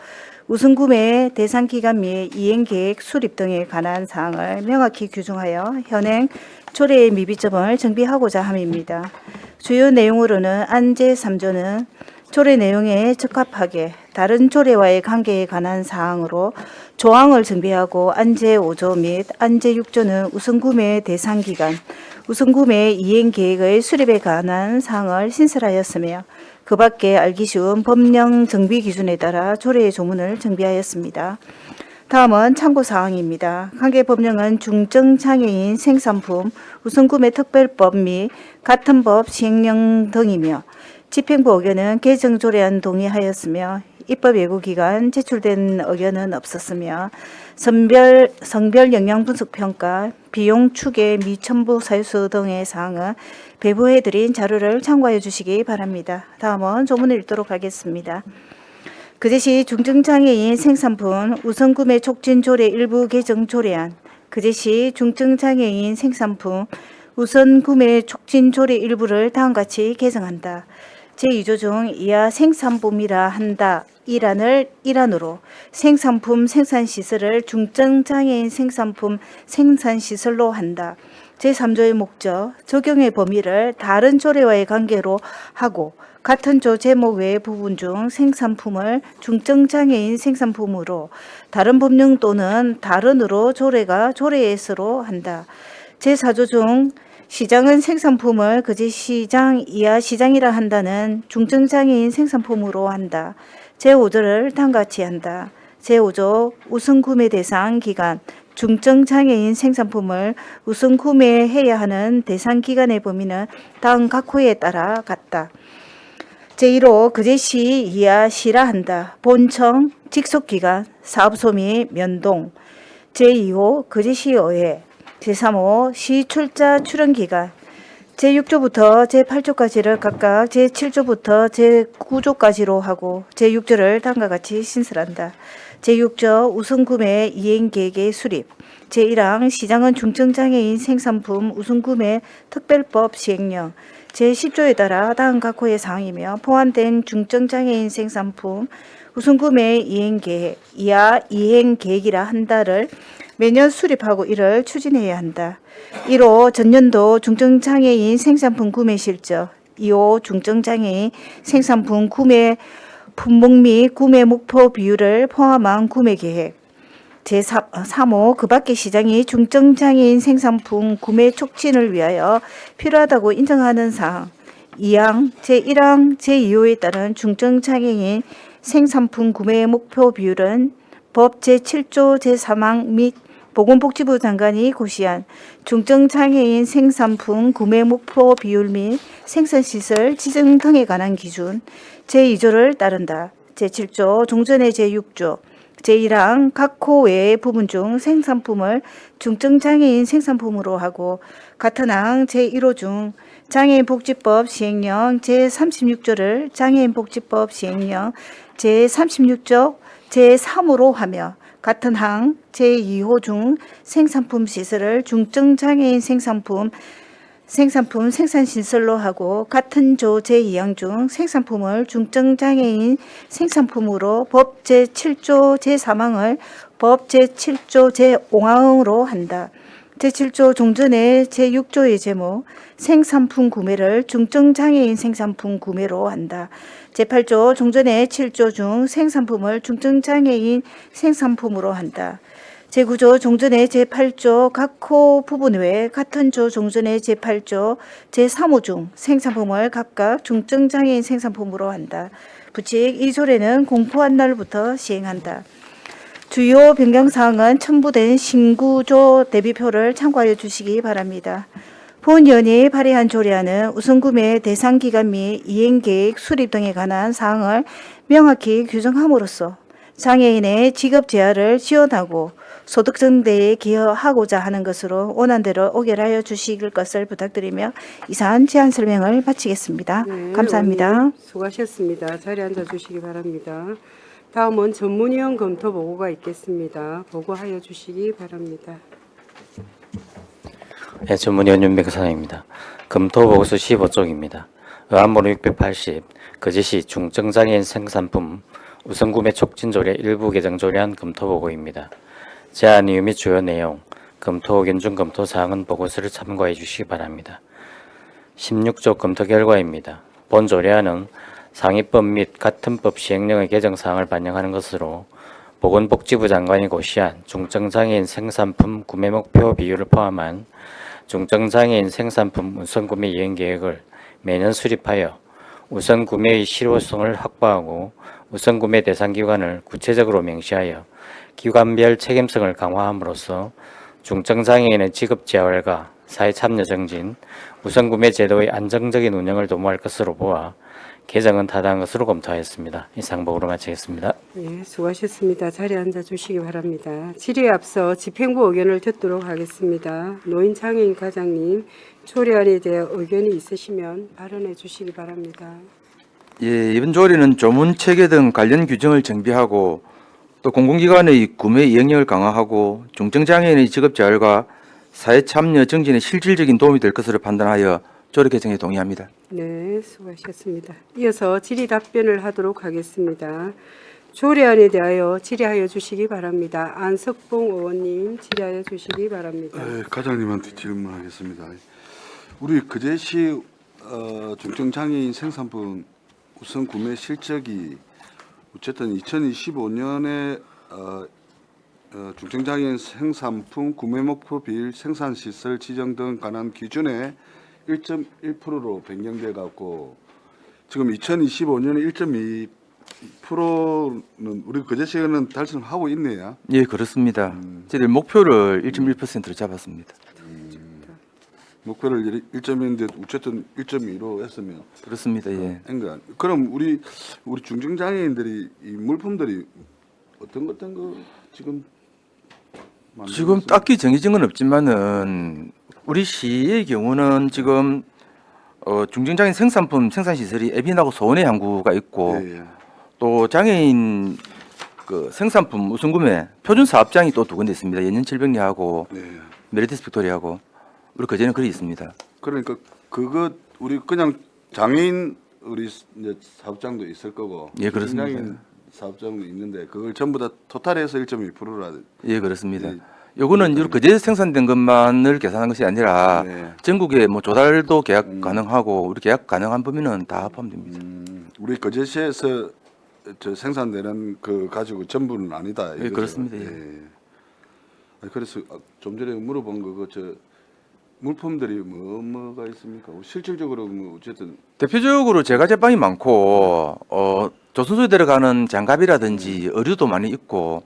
우선구매 대상 기간 및 이행계획 수립 등에 관한 사항을 명확히 규정하여 현행 조례의 미비점을 정비하고자 함입니다. 주요 내용으로는 안 제3조는 조례 내용에 적합하게 다른 조례와의 관계에 관한 사항으로 조항을 정비하고 안 제5조 및 안 제6조는 우선구매 대상 기간, 우선구매 이행계획의 수립에 관한 사항을 신설하였으며 그 밖에 알기 쉬운 법령 정비 기준에 따라 조례의 조문을 정비하였습니다. 다음은 참고사항입니다. 관계 법령은 중증장애인 생산품 우선구매 특별법 및 같은 법 시행령 등이며 집행부 의견은 개정 조례안 동의하였으며 입법 예고 기간 제출된 의견은 없었으며 성별 영향 분석 평가, 비용 추계 및 첨부 사유서 등의 사항은 배부해드린 자료를 참고해 주시기 바랍니다. 다음은 조문을 읽도록 하겠습니다. 거제시 중증장애인 생산품 우선구매 촉진 조례 일부 개정 조례안, 거제시 중증장애인 생산품 우선구매 촉진 조례 일부를 다음같이 개정한다. 제2조 중 이하 생산품이라 한다. 일안을 일안으로 생산품 생산시설을 중증장애인 생산품 생산시설로 한다. 제3조의 목적, 적용의 범위를 다른 조례와의 관계로 하고 같은 조 제목 외의 부분 중 생산품을 중증장애인 생산품으로 다른 법령 또는 다른으로 조례에서로 한다. 제4조 중 시장은 생산품을 거제시장 이하 시장이라 한다는 중증장애인 생산품으로 한다. 제5조를 다음같이 한다. 제5조 우선구매 대상 기간, 중증장애인 생산품을 우선 구매해야 하는 대상 기간의 범위는 다음 각 호에 따라 같다. 제1호 거제시 이하 시라한다. 본청, 직속기간, 사업소 및 면동. 제2호 거제시의회. 제3호 시출자 출원기간. 제6조부터 제8조까지를 각각 제7조부터 제9조까지로 하고 제6조를 다음과 같이 신설한다. 제6조 우선구매 이행계획의 수립. 제1항 시장은 중증장애인 생산품 우선구매 특별법 시행령. 제10조에 따라 다음 각 호의 사항이며 포함된 중증장애인 생산품 우선구매 이행계획, 이하 이행계획이라 한 달을 매년 수립하고 이를 추진해야 한다. 1호 전년도 중증장애인 생산품 구매 실적, 2호 중증장애인 생산품 구매 품목 및 구매 목표 비율을 포함한 구매 계획, 제3호 그 밖의 시장이 중증장애인 생산품 구매 촉진을 위하여 필요하다고 인정하는 사항, 2항, 제1항, 제2호에 따른 중증장애인 생산품 구매 목표 비율은 법 제7조 제3항 및 보건복지부 장관이 고시한 중증장애인 생산품 구매 목표 비율 및 생산시설 지정 등에 관한 기준 제2조를 따른다. 제7조 종전의 제6조 제1항 각 호 외의 부분 중 생산품을 중증장애인 생산품으로 하고 같은 항 제1호 중 장애인복지법 시행령 제36조를 장애인복지법 시행령 제36조 제3호로 하며 같은 항 제2호 중 생산품 시설을 중증장애인 생산품 생산시설로 하고 같은 조 제2항 중 생산품을 중증장애인 생산품으로 법 제7조 제3항을 법 제7조 제5항으로 한다. 제7조 종전의 제6조의 제목 생산품 구매를 중증장애인 생산품 구매로 한다. 제8조 종전의 7조 중 생산품을 중증장애인 생산품으로 한다. 제9조 종전의 제8조 각 호 부분 외에 같은 조 종전의 제8조 제3호 중 생산품을 각각 중증장애인 생산품으로 한다. 부칙 이 조례는 공포한 날부터 시행한다. 주요 변경사항은 첨부된 신구조 대비표를 참고하여 주시기 바랍니다. 본위원회에 발의한 조례안은 우선구매 대상 기간 및 이행계획 수립 등에 관한 사항을 명확히 규정함으로써 장애인의 직업 재활을 지원하고 소득 증대에 기여하고자 하는 것으로 원안대로 의결하여 주실 것을 부탁드리며 이상 제안 설명을 마치겠습니다. 네, 감사합니다. 의원님 수고하셨습니다. 자리에 앉아 주시기 바랍니다. 다음은 전문위원 검토 보고가 있겠습니다. 보고하여 주시기 바랍니다. 네, 전문위원 윤백사입니다. 검토보고서 15쪽입니다. 의안번호 680 거제시 중증장애인 생산품 우선구매 촉진조례 일부 개정 조례안 검토보고입니다. 제안 이유 및 주요 내용, 검토 의견 중 검토 사항은 보고서를 참고해 주시기 바랍니다. 16조 검토 결과입니다. 본 조례안은 상위법 및 같은 법 시행령의 개정 사항을 반영하는 것으로 보건복지부 장관이 고시한 중증장애인 생산품 구매 목표 비율을 포함한 중증장애인 생산품 우선구매 이행계획을 매년 수립하여 우선구매의 실효성을 확보하고 우선구매 대상 기관을 구체적으로 명시하여 기관별 책임성을 강화함으로써 중증장애인의 직업재활과 사회참여 정진, 우선구매 제도의 안정적인 운영을 도모할 것으로 보아 개정은 타당한 것으로 검토하였습니다. 이상 보고로 마치겠습니다. 네, 수고하셨습니다. 자리에 앉아 주시기 바랍니다. 질의에 앞서 집행부 의견을 듣도록 하겠습니다. 노인장애인 과장님, 조례안에 대해 의견이 있으시면 발언해 주시기 바랍니다. 예, 이번 조례는 조문 체계 등 관련 규정을 정비하고 또 공공기관의 구매 이행력을 강화하고 중증장애인의 직업재활과 사회참여 정진에 실질적인 도움이 될 것으로 판단하여 조례 개정에 동의합니다. 네, 수고하셨습니다. 이어서 질의 답변을 하도록 하겠습니다. 조례안에 대하여 질의하여 주시기 바랍니다. 안석봉 의원님 질의하여 주시기 바랍니다. 네, 과장님한테 질문하겠습니다. 우리 거제시 중증장애인 생산품 우선 구매 실적이 어쨌든 2025년에 중증장애인 생산품 구매 목표 비율 생산시설 지정 등 관한 기준에 1.1%로 변경돼 갖고 지금 2025년에 프로는 우리 그제시에는 달성하고 있네요. 예, 그렇습니다. 저희들 목표를 1.1%로 잡았습니다. 목표를 1.1인데 어쨌든 1.2로 했으면 그렇습니다. 예. 그러니까 그럼 우리 중증장애인들이 이 물품들이 어떤 거 지금 만들고 지금 있습니까? 딱히 정해진 건 없지만은 우리 시의 경우는 지금 중증장애인 생산품 생산 시설이 에빈하고 소원의 항구가 있고 예, 예. 또 장애인 그 생산품 우선 구매 표준 사업장이 또 두 군데 있습니다. 연년 700리하고 네. 메리트스 빅토리하고 우리 그제는 그리 있습니다. 그러니까 그거 우리 그냥 장애인 우리 이제 사업장도 있을 거고 예, 그렇습니다. 중증장애인 사업장도 있는데 그걸 전부 다 토탈해서 1.1%라. 예, 그렇습니다. 예. 요거는 이 그제 생산된 것만을 계산한 것이 아니라 네. 전국에 뭐 조달도 계약 가능하고 우리 계약 가능한 범위는 다 합하면 됩니다. 우리 거제시에서 저 생산되는 그 가지고 전부는 아니다. 예, 이거죠? 그렇습니다. 예. 아니, 그래서 좀 전에 물어본 거 저 물품들이 뭐가 있습니까? 실질적으로 뭐 어쨌든 대표적으로 제가 제빵이 많고 조선소에 들어가는 장갑이라든지 의류도 많이 있고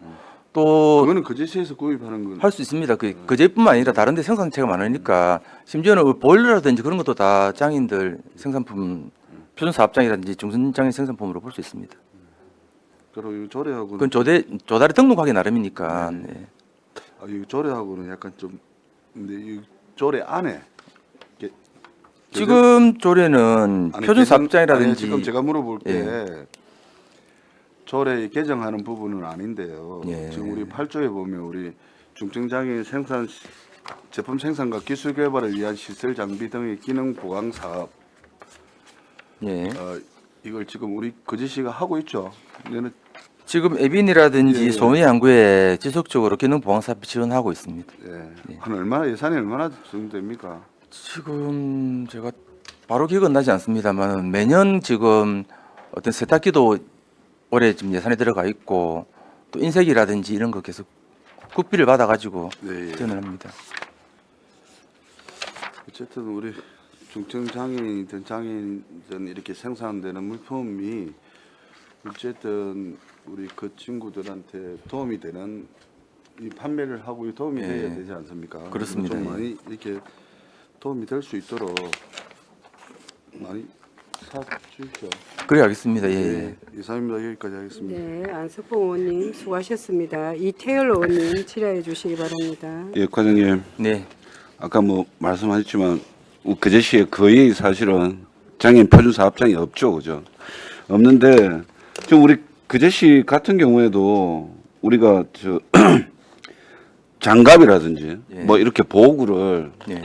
또 그거는 거제시에서 구입하는 건 할 수 있습니다. 그제뿐만 아니라 다른 데 생산체가 많으니까 심지어는 보일러라든지 그런 것도 다 장인들 생산품 표준 사업장이라든지 중증장애인 생산품으로 볼 수 있습니다. 그리고 이 조례하고는 그건 조달에 등록하기 나름이니까. 네. 이 조례하고는 약간 좀 근데 이 조례 안에 지금 조례는 아니, 표준 개정- 사업장이라든지 아니, 지금 제가 물어볼 때 예. 조례 개정하는 부분은 아닌데요. 예. 지금 우리 8조에 보면 우리 중증장애인 제품 생산과 기술 개발을 위한 시설 장비 등의 기능 보강 사업 예. 이걸 지금 우리 거제시가 하고 있죠. 얘는 지금 에빈이라든지 예. 소매 양구에 지속적으로 기능 보강 사업이 지원하고 있습니다. 한 얼마나 예산이 얼마나 정도 됩니까? 지금 제가 바로 기억은 나지 않습니다만 매년 지금 어떤 세탁기도 올해 지금 예산에 들어가 있고 또 인쇄기라든지 이런 거 계속 국비를 받아가지고 네. 지원을 합니다. 어쨌든 우리 중증장애인이든 장애인이든 이렇게 생산되는 물품이 어쨌든 우리 그 친구들한테 도움이 되는 이 판매를 하고 도움이 예. 돼야 되지 않습니까? 그렇습니다. 좀 예. 많이 이렇게 도움이 될 수 있도록 많이 사주십시오. 그래 알겠습니다. 예. 예. 이상입니다. 여기까지 하겠습니다. 네, 안석봉 의원님 수고하셨습니다. 이태열 의원님 질의해 주시기 바랍니다. 예, 과장님. 네. 아까 뭐 말씀하셨지만 그제시에 거의 사실은 장애인 표준 사업장이 없죠, 그죠? 없는데 지금 우리 그제시 같은 경우에도 우리가 저 장갑이라든지 예. 뭐 이렇게 보호구를 예.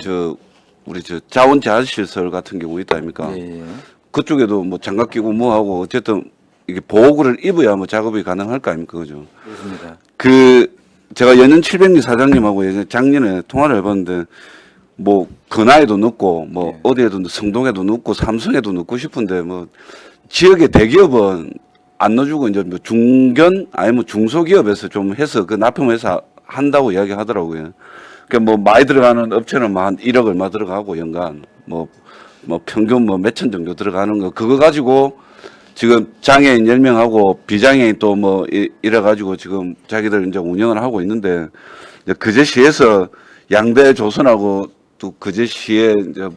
우리 자원제한시설 같은 경우 있다 아닙니까? 예. 그쪽에도 뭐 장갑 끼고 뭐 하고 어쨌든 이게 보호구를 입어야 뭐 작업이 가능할 거 아닙니까, 그죠? 그렇습니다. 제가 연년 700리 사장님하고 예전에 작년에 통화를 해봤는데 뭐 근하에도 넣고 뭐 예. 어디에도 성동에도 넣고 삼성에도 넣고 싶은데 뭐 지역의 대기업은 안 넣어주고 이제 뭐 중견 아니면 중소기업에서 좀 해서 그 납품해서 한다고 이야기하더라고요. 그러니까 뭐 많이 들어가는 업체는 뭐 한 1억 얼마 들어가고 연간 뭐 평균 뭐 몇천 정도 들어가는 거 그거 가지고 지금 장애인 10명하고 비장애인 또 뭐 이래 가지고 지금 자기들 이제 운영을 하고 있는데 이제 그제시에서 양대 조선하고 또 그제시에 이제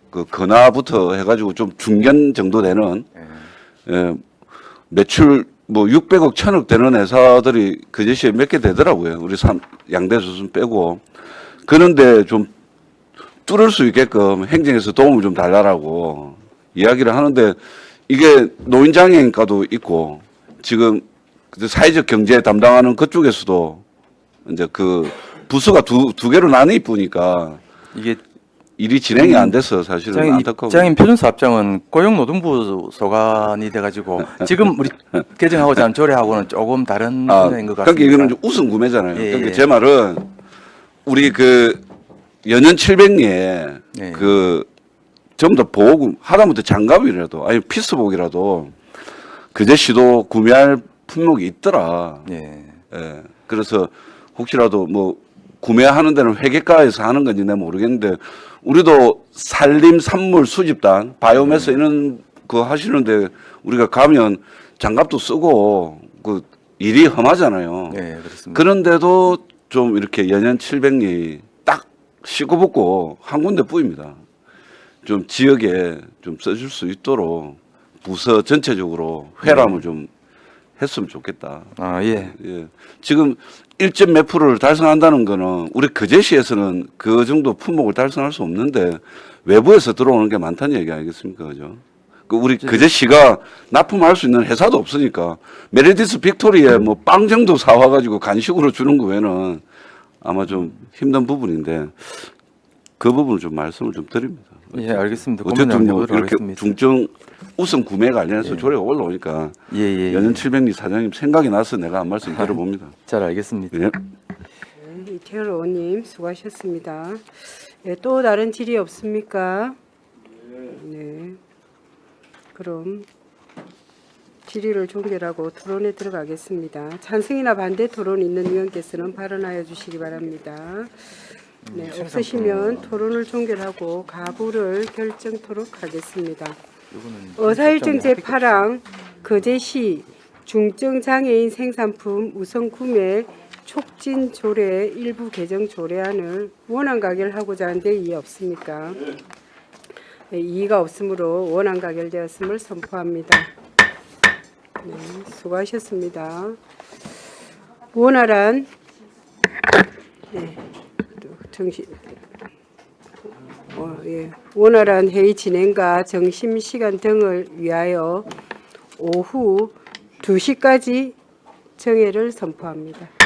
그 근하부터 해가지고 좀 중견 정도 되는 예, 매출 뭐 600억 1000억 되는 회사들이 그제시에 몇 개 되더라고요. 우리 양대 조선 빼고 그런데 좀 뚫을 수 있게끔 행정에서 도움을 좀 달라라고 이야기를 하는데 이게 노인장애인과도 있고 지금 사회적 경제 담당하는 그쪽에서도 이제 그 부서가 두 개로 나뉘 보니까 이게 일이 진행이 안 돼서 사실은 안타까워. 장애인 표준 사업장은 고용노동부 소관이 돼가지고 지금 우리 개정하고자 하는 조례하고는 조금 다른 분야인 것 같습니다. 그러니까 이거는 좀 우선 구매잖아요. 예, 그러니까 예. 제 말은 우리 그 연연 700리에 예. 그 전부 다 보호구 하다못해 장갑이라도 아니 피스복이라도 그제시도 구매할 품목이 있더라. 예. 예. 그래서 혹시라도 뭐 구매하는 데는 회계가에서 하는 건지 내가 모르겠는데 우리도 산림 산물 수집단 바이오매스 이런 그 하시는데 우리가 가면 장갑도 쓰고 그 일이 험하잖아요. 네, 그렇습니다. 그런데도 좀 이렇게 연연 700리 딱 씻고벗고 한 군데 뿌입니다. 좀 지역에 좀 써줄 수 있도록 부서 전체적으로 회람을 좀 했으면 좋겠다. 아, 예. 예. 지금 1점 몇 프로를 달성한다는 거는 우리 거제시에서는 그 정도 품목을 달성할 수 없는데 외부에서 들어오는 게 많다는 얘기 아니겠습니까? 그죠? 그 우리 거제시가 납품할 수 있는 회사도 없으니까 메리디스 빅토리에 뭐 빵 정도 사와가지고 간식으로 주는 거 외에는 아마 좀 힘든 부분인데 그 부분을 좀 말씀을 좀 드립니다. 예, 알겠습니다. 어쨌든 뭐 고민을 이렇게 하겠습니다. 중증 우선 구매 관련해서 예. 조례가 올라오니까 예, 예. 연연 700리 사장님 생각이 나서 내가 한 말씀 드려봅니다. 잘 알겠습니다. 예. 네, 이태열 의원님 수고하셨습니다. 예, 또 다른 질의 없습니까? 네. 그럼 질의를 종결하고 토론에 들어가겠습니다. 찬성이나 반대 토론 있는 의원께서는 발언하여 주시기 바랍니다. 네, 없으시면 토론을 종결하고 가부를 결정토록 하겠습니다. 어사일정 제8항 거제시 중증장애인 생산품 우선 구매 촉진 조례 일부 개정 조례안을 원안 가결하고자 하는데 이의 없습니까? 네, 이의가 없으므로 원안 가결되었음을 선포합니다. 네, 수고하셨습니다. 원활한 원활한 회의 진행과 점심 시간 등을 위하여 오후 2시까지 정회를 선포합니다.